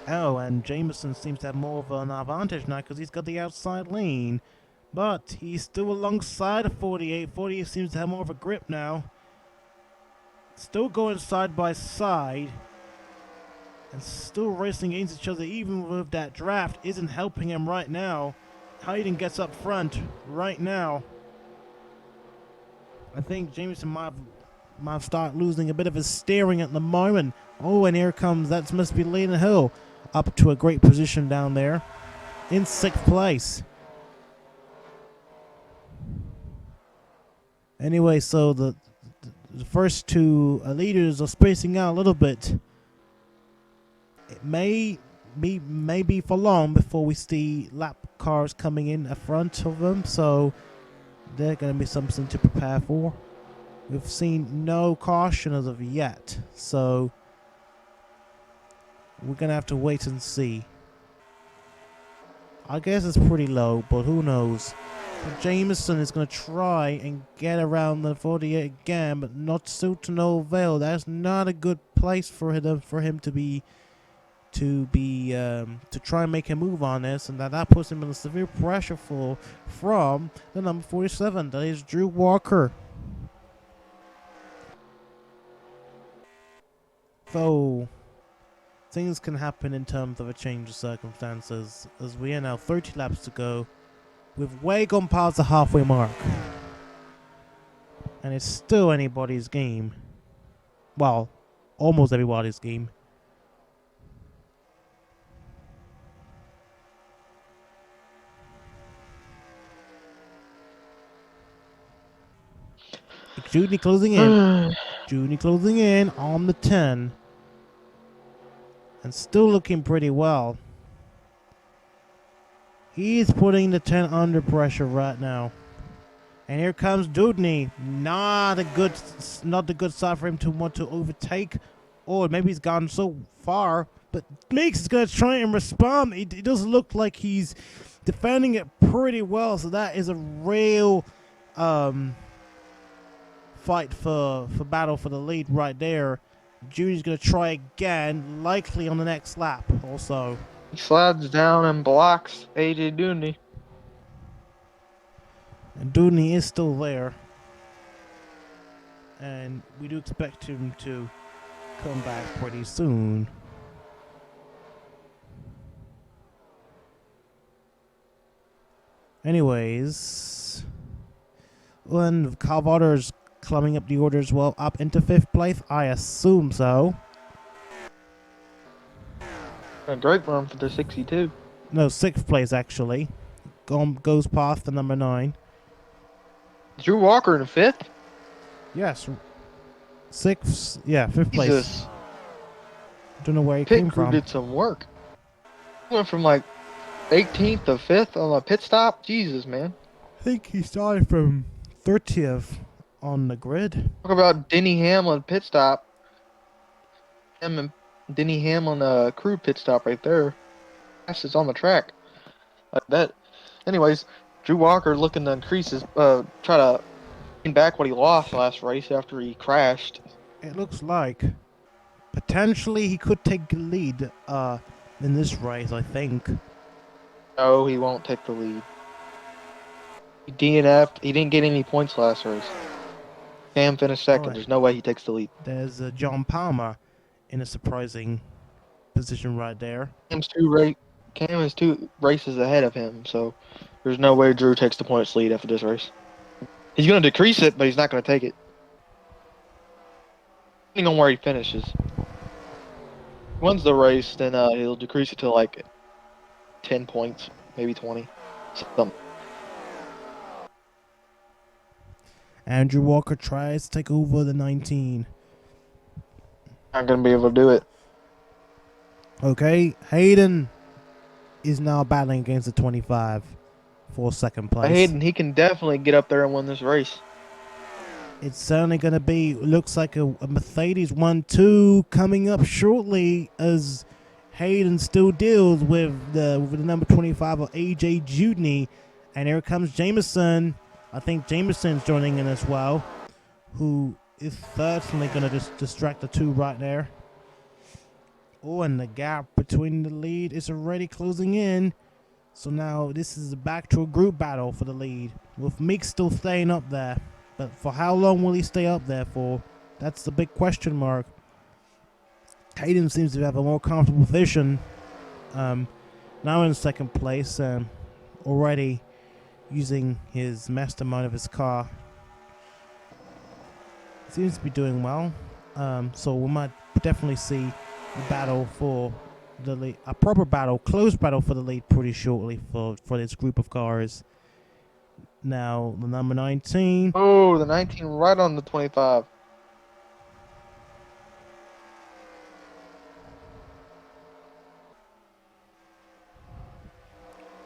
Speaker 1: Oh, and Jameson seems to have more of an advantage now because he's got the outside lane. But he's still alongside of 48. 48 seems to have more of a grip now. Still going side by side. And still racing against each other even with that draft isn't helping him right now. Hayden gets up front right now. I think Jameson might start losing a bit of his steering at the moment. Oh, and here comes, that must be Leland Hill up to a great position down there in 6th place. Anyway, so the first two leaders are spacing out a little bit. It may be for long before we see lap cars coming in front of them, so they're going to be something to prepare for. We've seen no caution as of yet, so we're going to have to wait and see. I guess it's pretty low, but who knows. But Jameson is going to try and get around the 48 again, but not so to no avail. That's not a good place for him to try and make a move on this, and that puts him under severe pressure from the number 47. That is Drew Walker. So things can happen in terms of a change of circumstances as we are now 30 laps to go. We've way gone past the halfway mark. And it's still anybody's game. Well, almost everybody's game. Judy closing in. Judy closing in on the 10. And still looking pretty well. He's putting the 10 under pressure right now. And here comes Dudney. Not a good start for him to want to overtake. Or maybe he's gone so far. But Meeks is going to try and respond. It does look like he's defending it pretty well. So that is a real fight for battle for the lead right there. Judy's going to try again, likely on the next lap also.
Speaker 3: He slides down and blocks AJ Dudney.
Speaker 1: And Dudney is still there. And we do expect him to come back pretty soon. Anyways, and Calvado's climbing up the order as well, up into 5th place. I assume so.
Speaker 3: A great run for the 62.
Speaker 1: No, 6th place actually. Goes past the number 9.
Speaker 3: Drew Walker in 5th?
Speaker 1: Yes. 6th, yeah, 5th place. Don't know where he
Speaker 3: Pit
Speaker 1: came
Speaker 3: crew
Speaker 1: from.
Speaker 3: did some work. Went from like 18th to 5th on a pit stop. Jesus, man.
Speaker 1: I think he started from 30th on the grid.
Speaker 3: Talk about Denny Hamlin pit stop. Him and Denny Hamlin crew pit stop right there. Fastest on the track. Like that. Anyways, Drew Walker looking to increase his try to gain back what he lost last race after he crashed.
Speaker 1: It looks like potentially he could take the lead in this race, I think.
Speaker 3: No, he won't take the lead. He DNF'd. He didn't get any points last race. Cam finished second.
Speaker 1: Right.
Speaker 3: There's no way he takes the lead.
Speaker 1: There's John Palmer in a surprising position right there.
Speaker 3: Cam is 2 races ahead of him, so there's no way Drew takes the points lead after this race. He's going to decrease it, but he's not going to take it. Depending on where he finishes. If he wins the race, then he'll decrease it to like 10 points, maybe 20. Something.
Speaker 1: Andrew Walker tries to take over the 19.
Speaker 3: Not going to be able to do it.
Speaker 1: Okay, Hayden is now battling against the 25 for second place.
Speaker 3: Hayden, he can definitely get up there and win this race.
Speaker 1: It's certainly going to be, looks like a Mercedes 1-2 coming up shortly as Hayden still deals with the number 25 of AJ Judney. And here comes Jameson. I think Jameson's joining in as well, who is certainly going to just distract the two right there. Oh, and the gap between the lead is already closing in. So now this is back to a group battle for the lead, with Meeks still staying up there. But for how long will he stay up there for? That's the big question mark. Hayden seems to have a more comfortable position. Now in second place, already using his mastermind of his car. Seems to be doing well. So we might definitely see a battle for the lead, a proper battle, close battle for the lead pretty shortly for this group of cars. Now the number 19.
Speaker 3: Oh, the 19 right on the 25.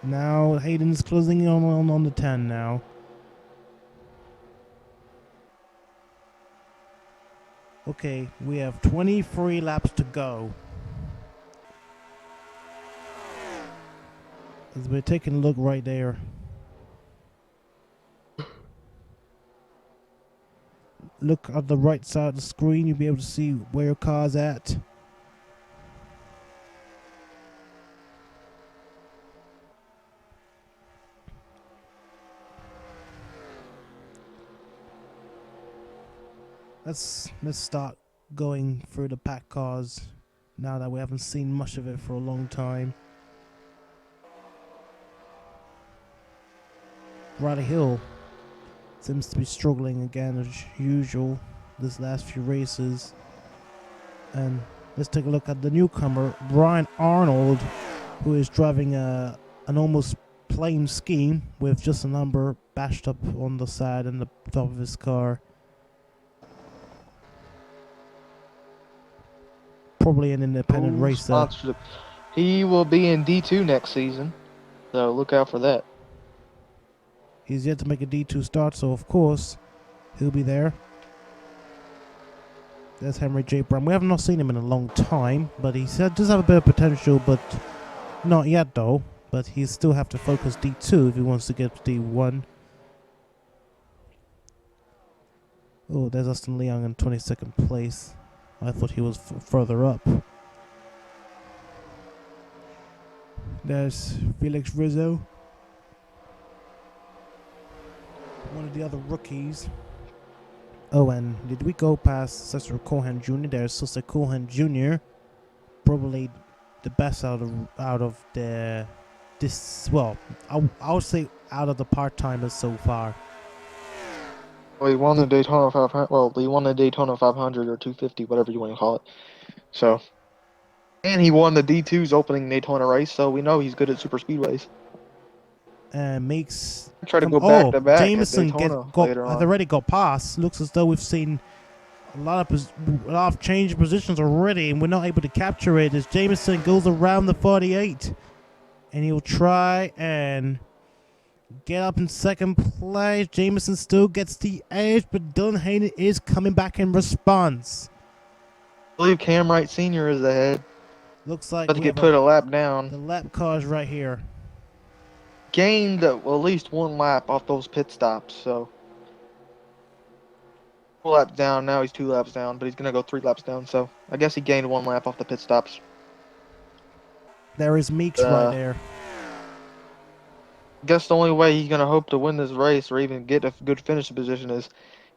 Speaker 1: Now Hayden's closing in on the 10 now. Okay, we have 23 laps to go. As we're taking a look right there. Look at the right side of the screen, you'll be able to see where your car's at. Let's start going through the pack cars now that we haven't seen much of it for a long time. Leland Hill seems to be struggling again as usual this last few races. And let's take a look at the newcomer, Brian Arnold, who is driving an almost plain scheme with just a number bashed up on the side and the top of his car. Probably an independent racer.
Speaker 3: Sponsorship. He will be in D2 next season, so look out for that.
Speaker 1: He's yet to make a D2 start, so of course he'll be there. There's Henry J. Brown. We have not seen him in a long time, but he does have a bit of potential, but not yet though. But he still have to focus D2 if he wants to get to D1. Oh, there's Austin Liang in 22nd place. I thought he was further up. There's Felix Rizzo, one of the other rookies. Oh, and did we go past Cesar Cohen Jr.? There's Cesar Cohen Jr., probably the best out of the I would say out of the part-timers so far.
Speaker 3: Well, he won the Daytona 500. Well, he won the Daytona 500 or 250, whatever you want to call it. So, and he won the D2's opening Daytona race, so we know he's good at super speedways.
Speaker 1: Makes
Speaker 3: try to go back to back.
Speaker 1: Jameson has already got past. Looks as though we've seen a lot of change positions already, and we're not able to capture it as Jameson goes around the 48, and he'll try and get up in second place. Jameson still gets the edge, but Dylan Hayden is coming back in response.
Speaker 3: I believe Wright Sr. is ahead.
Speaker 1: Looks like
Speaker 3: About to
Speaker 1: we
Speaker 3: get
Speaker 1: have
Speaker 3: put a lap down.
Speaker 1: the lap cars right here.
Speaker 3: Gained at least one lap off those pit stops, so 4 laps down. Now he's 2 laps down, but he's gonna go 3 laps down. So I guess he gained 1 lap off the pit stops.
Speaker 1: There is Meeks right there.
Speaker 3: I guess the only way he's gonna hope to win this race or even get a good finish position is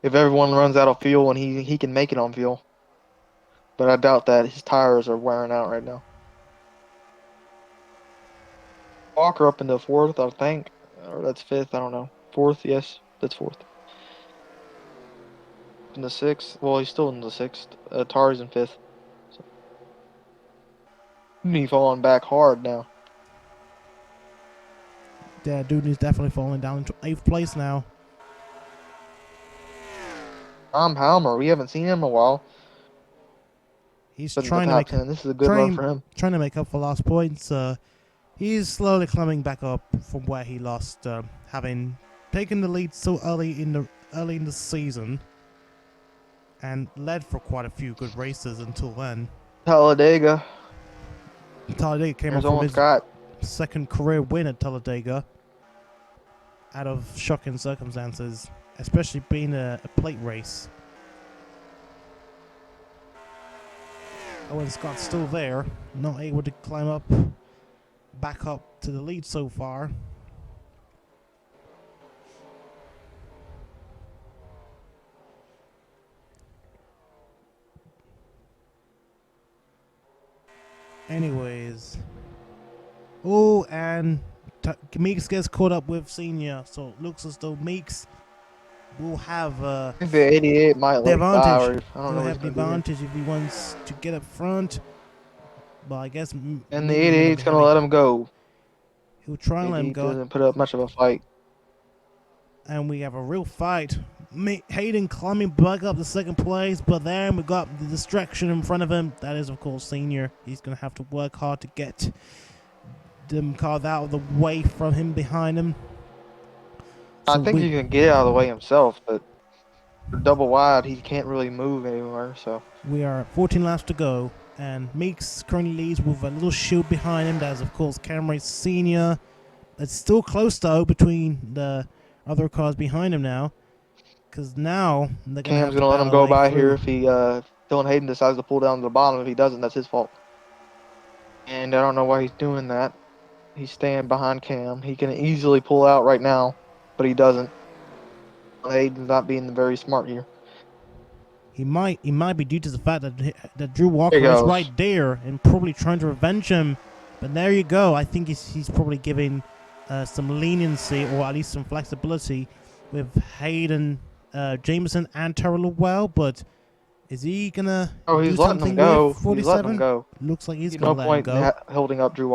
Speaker 3: if everyone runs out of fuel and he can make it on fuel. But I doubt that. His tires are wearing out right now. Walker up into 4th, I think. Or that's 5th, I don't know. 4th, yes, that's 4th. In the 6th, well, he's still in the 6th. Tari's in 5th. So. He's falling back hard now.
Speaker 1: Yeah, dude is definitely falling down into 8th place now.
Speaker 3: Tom Palmer, we haven't seen him in a while.
Speaker 1: He's
Speaker 3: But
Speaker 1: trying to
Speaker 3: top
Speaker 1: make
Speaker 3: 10. This is a good run for him.
Speaker 1: Trying to make up for lost points. He's slowly climbing back up from where he lost, having taken the lead so early in the season, and led for quite a few good races until then.
Speaker 3: Talladega
Speaker 1: came
Speaker 3: There's
Speaker 1: up from
Speaker 3: Owen
Speaker 1: his
Speaker 3: Scott.
Speaker 1: second career win at Talladega out of shocking circumstances, especially being a plate race. Owen Scott's still there, not able to climb up, back up to the lead so far. Anyways. Oh, and Meeks gets caught up with Senior, so it looks as though Meeks will have
Speaker 3: I think the 88 might
Speaker 1: the
Speaker 3: like
Speaker 1: advantage.
Speaker 3: I don't
Speaker 1: He'll
Speaker 3: know
Speaker 1: have the advantage if he wants to get up front. But I guess.
Speaker 3: And the 88's going to let him go.
Speaker 1: He'll try and let him go.
Speaker 3: Doesn't put up much of a fight.
Speaker 1: And we have a real fight. Hayden climbing back up to second place, but then we got the distraction in front of him. That is, of course, Senior. He's going to have to work hard to get them cars out of the way from him behind him.
Speaker 3: I think he can get out of the way himself, but for double wide, he can't really move anywhere. So
Speaker 1: we are 14 laps to go, and Meeks currently leads with a little shield behind him. That is, of course, Wright Sr. It's still close, though, between the other cars behind him now, because now they're
Speaker 3: Cam's going to let him go by here if he Dylan Hayden decides to pull down to the bottom. If he doesn't, that's his fault. And I don't know why he's doing that. He's staying behind Cam. He can easily pull out right now, but he doesn't. Hayden's not being very smart here.
Speaker 1: He might be due to the fact that Drew Walker is right there and probably trying to revenge him. But there you go. I think he's probably giving some leniency, or at least some flexibility, with Hayden, Jameson, and Tari Lowell. But is he gonna?
Speaker 3: Oh, he's
Speaker 1: do
Speaker 3: letting
Speaker 1: something
Speaker 3: him go.
Speaker 1: With 47?
Speaker 3: He's letting him go.
Speaker 1: Looks like he's gonna let him go.
Speaker 3: No point in holding up Drew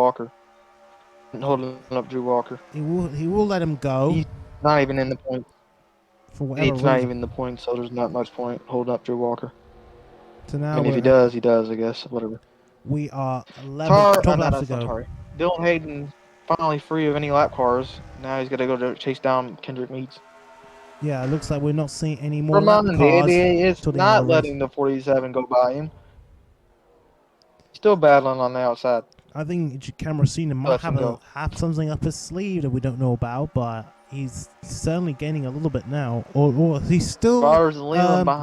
Speaker 3: Walker.
Speaker 1: He will let him go.
Speaker 3: He's not even in the point.
Speaker 1: For whatever reason.
Speaker 3: He's not even in the point, so there's not much point holding up Drew Walker.
Speaker 1: So now,
Speaker 3: and if he does, I guess. Whatever.
Speaker 1: We are 12 laps to go.
Speaker 3: Dylan Hayden finally free of any lap cars. Now he's got to go to chase down Kynderrick Meeks.
Speaker 1: Yeah, it looks like we're not seeing any more lap cars.
Speaker 3: It's not letting the 47 go by him. Still battling on the outside.
Speaker 1: I think Camera Senior might have something up his sleeve that we don't know about, but he's certainly gaining a little bit now. Or he's still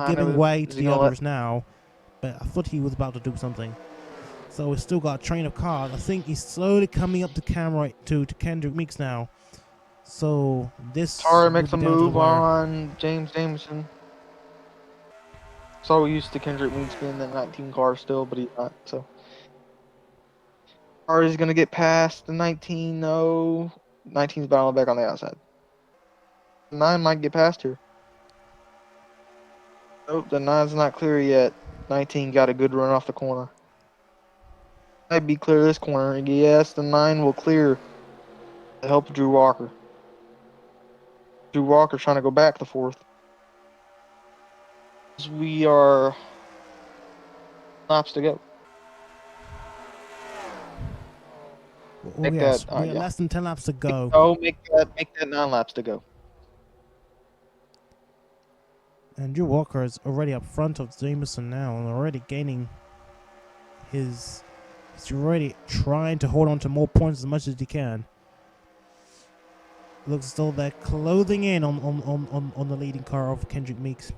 Speaker 1: giving way to the others now. But I thought he was about to do something. So we've still got a train of cars. I think he's slowly coming up to Kynderrick Meeks now. So this
Speaker 3: Tari makes a move on Jameson. So we're used to Kynderrick Meeks being the 19 car still, but he's not. So Tari's gonna get past the 19. No, 19's battling back on the outside. 9 might get past here. Nope, the 9's not clear yet. 19 got a good run off the corner. Might be clear this corner. Yes, the 9 will clear to help Drew Walker. Drew Walker trying to go back to 4th. We are laps to go.
Speaker 1: Well, yes, we have less than 10 laps to go.
Speaker 3: Oh, make that 9 laps to go.
Speaker 1: And Drew Walker is already up front of Jameson now and already gaining his... He's already trying to hold on to more points as much as he can. Looks as though they're closing in on the leading car of Kynderrick Meeks.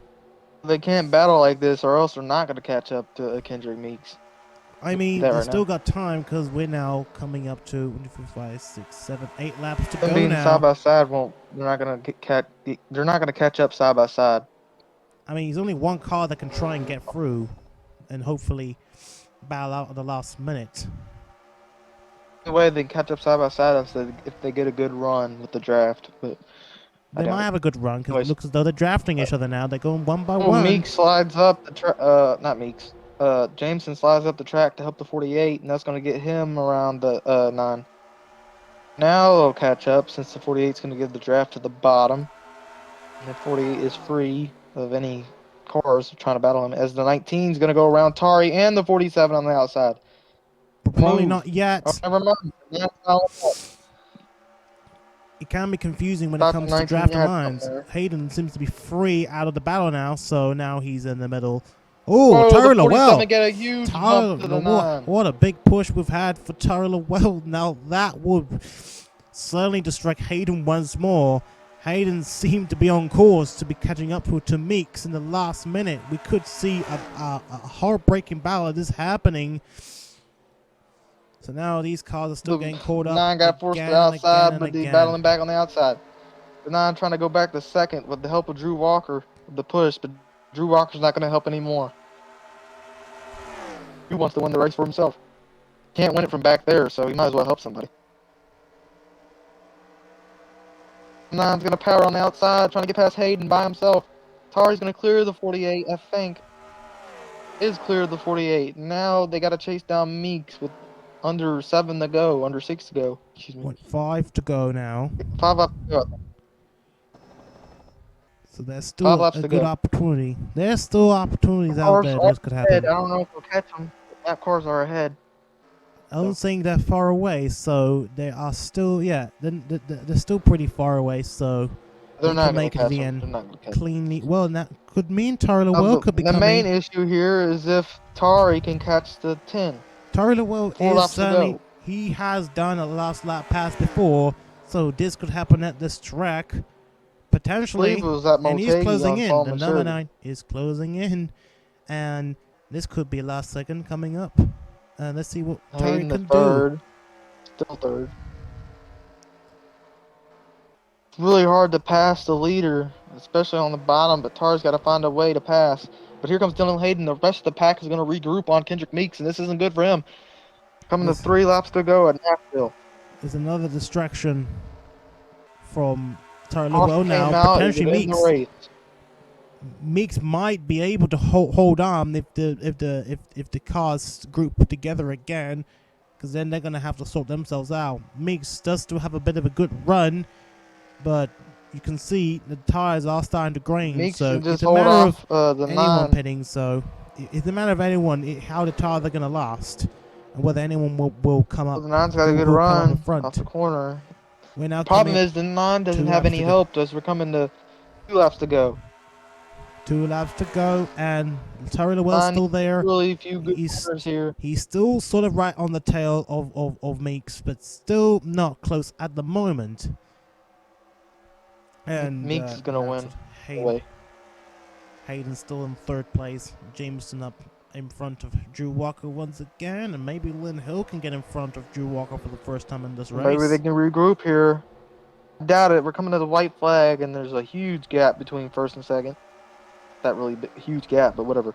Speaker 3: They can't battle like this or else they're not going to catch up to Kynderrick Meeks.
Speaker 1: I mean, they've still got time because we're now coming up to 5, 6, 7, 8 laps to go
Speaker 3: being
Speaker 1: now.
Speaker 3: Side by side they're not going to catch up side by side.
Speaker 1: I mean, there's only one car that can try and get through and hopefully battle out at the last minute.
Speaker 3: The way they catch up side by side is if they get a good run with the draft, but
Speaker 1: they might have a good run because it looks as though they're drafting each other now. They're going one by one.
Speaker 3: Meeks slides up the track. Not Meeks. Jameson slides up the track to help the 48, and that's going to get him around the 9. Now they'll catch up since the 48 is going to give the draft to the bottom, and the 48 is free of any cars trying to battle him. As the 19 is going to go around Tari and the 47 on the outside.
Speaker 1: Probably not yet.
Speaker 3: Oh, never mind.
Speaker 1: It can be confusing when it comes to drafting lines. Hayden seems to be free out of the battle now, so now he's in the middle. Oh, Tari Lowell!
Speaker 3: Get a huge bump to the 9.
Speaker 1: What a big push we've had for Tari Lowell. Now that would certainly distract Hayden once more. Hayden seemed to be on course to be catching up to Meeks in the last minute. We could see a heartbreaking battle of this happening. So now these cars are still getting caught up.
Speaker 3: 9 got forced to the outside, but he's battling back on the outside. The 9 trying to go back to second with the help of Drew Walker, the push, but Drew Walker's not going to help anymore. He wants to win the race for himself. Can't win it from back there, so he might as well help somebody. 9's going to power on the outside, trying to get past Hayden by himself. Tari's going to clear the 48, I think. Is clear the 48. Now they got to chase down Meeks with under 7 to go, under 6 to go. Excuse me.
Speaker 1: 5 to go now.
Speaker 3: 5 up to go.
Speaker 1: So there's still a good opportunity. There's still opportunities out there that could happen.
Speaker 3: I don't know if we'll catch them. Lap cars are ahead.
Speaker 1: I don't think they're far away, so they are still, they're still pretty far away, so
Speaker 3: they're not
Speaker 1: make it to the end cleanly. Well, that could mean Tari Lowell could be coming.
Speaker 3: The main issue here is if Tari can catch the 10.
Speaker 1: Tari Lowell is certainly, he has done a last lap pass before, so this could happen at this track. Potentially, and he's closing in. The number 9 is closing in, and this could be last second coming up. Let's see what Tari can do.
Speaker 3: Still third. It's really hard to pass the leader, especially on the bottom, but Tari's got to find a way to pass. But here comes Dylan Hayden. The rest of the pack is going to regroup on Kynderrick Meeks, and this isn't good for him. Coming to 3 laps to go at Nashville.
Speaker 1: There's another distraction from Tari Lowell now. Potentially Meeks might be able to hold on if the cars group together again, because then they're gonna have to sort themselves out. Meeks does still have a bit of a good run, but you can see the tires are starting to grain.
Speaker 3: Meeks
Speaker 1: so
Speaker 3: just
Speaker 1: it's a matter of
Speaker 3: the
Speaker 1: anyone pitting. So it's a matter of how the tires are gonna last, and whether anyone will come up.
Speaker 3: The 9's got a good run off the corner. Problem is the 9 doesn't have any help as we're coming to 2 laps to go.
Speaker 1: 2 laps to go, and Tari Lowell's still there.
Speaker 3: Really few good here.
Speaker 1: He's still sort of right on the tail of Meeks, but still not close at the moment. And
Speaker 3: Meeks is going to win.
Speaker 1: Hayden's still in 3rd place. Jameson up in front of Drew Walker once again, and maybe Leland Hill can get in front of Drew Walker for the first time in this race.
Speaker 3: Maybe they can regroup here. Doubt it. We're coming to the white flag, and there's a huge gap between 1st and 2nd. That really big, huge gap, but whatever.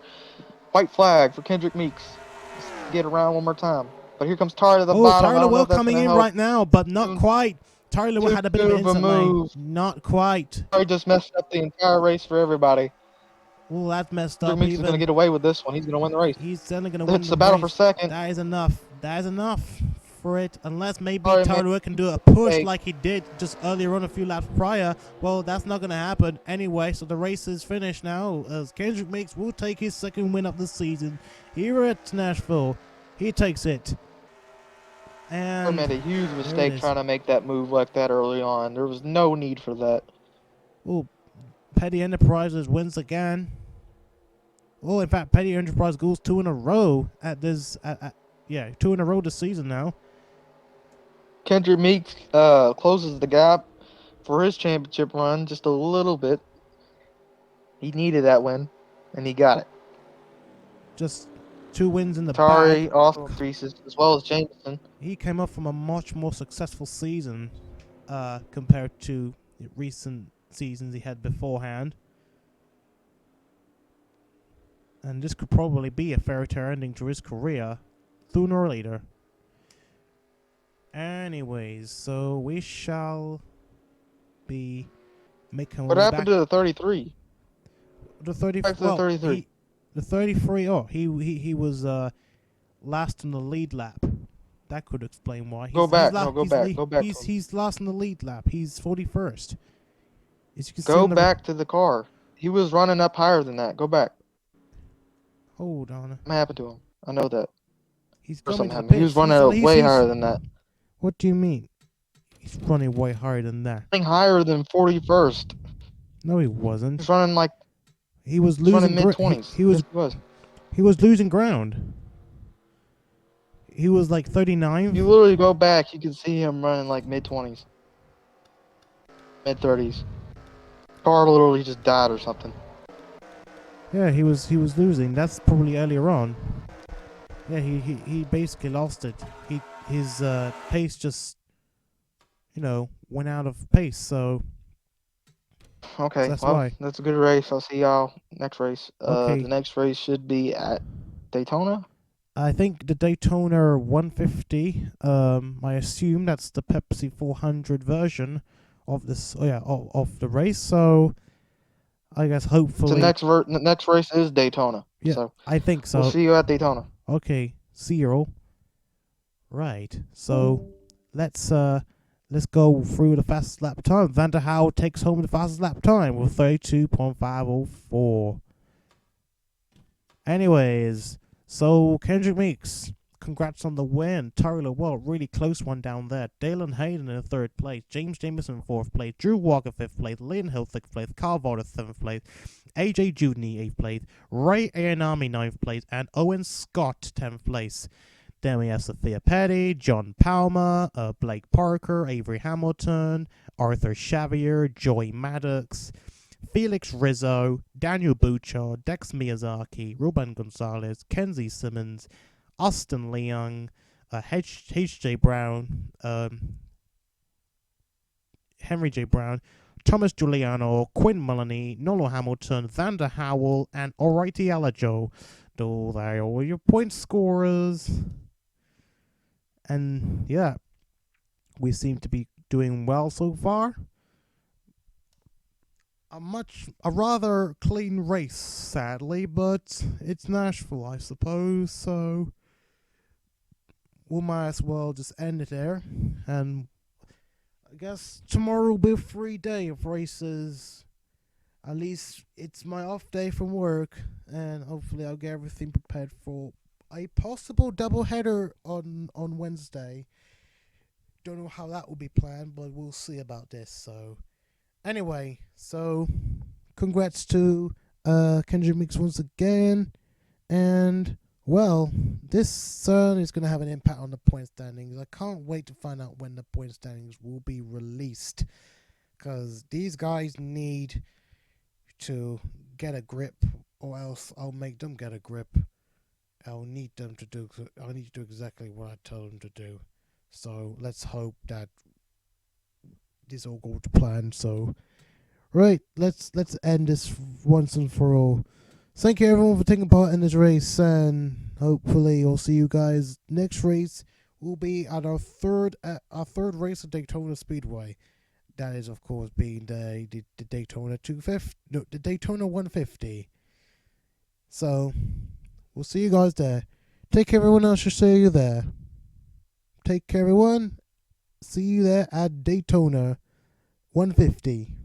Speaker 3: White flag for Kynderrick Meeks. Let's get around one more time. But here comes Tari to the bottom.
Speaker 1: Tari Lowell coming in right now, but not quite. Tari Lowell had a bit of an instant move. Not quite.
Speaker 3: Tari just messed up the entire race for everybody.
Speaker 1: Well, that's messed up.
Speaker 3: Meeks is going to get away with this one. He's going to win the race.
Speaker 1: He's certainly going to win
Speaker 3: It's the battle for 2nd.
Speaker 1: That is enough. That is enough for it, unless maybe
Speaker 4: Sorry,
Speaker 1: Tari
Speaker 4: man.
Speaker 1: Lowell can do a push
Speaker 4: Hey.
Speaker 1: like he did just earlier on a few laps prior. Well, that's not going to happen anyway, so the race is finished now, as Kynderrick Meeks will take his second win of the season here at Nashville. He takes it.
Speaker 4: I
Speaker 1: And
Speaker 4: made a huge
Speaker 1: it
Speaker 4: mistake
Speaker 1: is.
Speaker 4: trying to make that move like that early on. There was no need for that.
Speaker 1: Oh, Petty Enterprises wins again. Oh, in fact, Petty Enterprise goes 2 in a row at this. 2 in a row this season now.
Speaker 4: Kynderrick Meeks closes the gap for his championship run just a little bit. He needed that win, and he got it.
Speaker 1: Just 2 wins in the
Speaker 4: Tari
Speaker 1: bag.
Speaker 4: also increases, as well as Jameson.
Speaker 1: He came up from a much more successful season compared to the recent seasons he had beforehand. And this could probably be a fairy tale ending to his career sooner or later. Anyways, so we shall be making
Speaker 4: What
Speaker 1: way
Speaker 4: happened
Speaker 1: back
Speaker 4: to the 33?
Speaker 1: the 30.
Speaker 4: Back to the 33.
Speaker 1: The 33. Oh, he was last in the lead lap. That could explain why.
Speaker 4: Go back to him.
Speaker 1: He's last in the lead lap. He's 41st. As you can see
Speaker 4: Go
Speaker 1: on the
Speaker 4: back to the car. He was running up higher than that. Go back.
Speaker 1: Hold on.
Speaker 4: What happened to him? I know that.
Speaker 1: He's
Speaker 4: Or
Speaker 1: coming
Speaker 4: something
Speaker 1: to the
Speaker 4: happened. He
Speaker 1: pits.
Speaker 4: was running up way higher than that.
Speaker 1: What do you mean? He's running way higher than that.
Speaker 4: Running higher than 41st.
Speaker 1: No, he wasn't.
Speaker 4: He's running like
Speaker 1: He was
Speaker 4: running
Speaker 1: losing.
Speaker 4: mid-20s.
Speaker 1: He was losing ground. He was like 39.
Speaker 4: If you literally go back, you can see him running like mid-20s. Mid-30s. Car literally just died or something.
Speaker 1: Yeah, he was losing. That's probably earlier on. Yeah, he basically lost it. His pace just, went out of pace. So
Speaker 4: Okay,
Speaker 1: that's
Speaker 4: well,
Speaker 1: why.
Speaker 4: that's a good race. I'll see y'all next race.
Speaker 1: Okay.
Speaker 4: The next race should be at Daytona.
Speaker 1: I think the Daytona 150. I assume that's the Pepsi 400 version of this. Of the race. So I guess hopefully.
Speaker 4: The next race is Daytona.
Speaker 1: Yeah,
Speaker 4: so
Speaker 1: I think so.
Speaker 4: we'll see you at Daytona.
Speaker 1: Okay, see you all. Right. So let's go through the fastest lap time. Van der Hauwe takes home the fastest lap time with 32.504. Anyways, so Kynderrick Meeks, congrats on the win. Tari Lowell, really close one down there. Dalen Hayden in 3rd place. Jameson in 4th place. Drew Walker 5th place. Leland Hill 6th place. Carl Vargas 7th place. AJ Judney 8th place. Rei Ayanami 9th place. And Owen Scott 10th place. Then we have Sophia Petty, John Palmer, Blake Parker, Avery Hamilton, Arthur Xavier, Joey Maddox, Felix Rizzo, Daniel Bouchard, Dex Miyazaki, Ruben Gonzalez, Kenzie Simmons, Austin Liang, H.J. Brown, Henry J. Brown, Thomas Giuliano, Quinn Mullany, Nolo Hamilton, Van der Hauwe, and Alrighty Alajo. Those are all your point scorers. And yeah, we seem to be doing well so far. A rather clean race, sadly, but it's Nashville, I suppose, so we might as well just end it there. And I guess tomorrow will be a free day of races. At least it's my off day from work, and hopefully I'll get everything prepared for a possible doubleheader on Wednesday. Don't know how that will be planned, but we'll see about this. So anyway, so congrats to Kynderrick Meeks once again, and well, this certainly is going to have an impact on the point standings. I can't wait to find out when the point standings will be released, because these guys need to get a grip, or else I'll make them get a grip. I need to do exactly what I tell them to do. So let's hope that this all goes to plan. So right, let's end this once and for all. Thank you everyone for taking part in this race, and hopefully I'll see you guys next race. Will be at our third race at Daytona Speedway. That is, of course, being the Daytona 250, no, the Daytona 150. So we'll see you guys there. Take care, everyone else. I'll see you there. Take care, everyone. See you there at Daytona 150.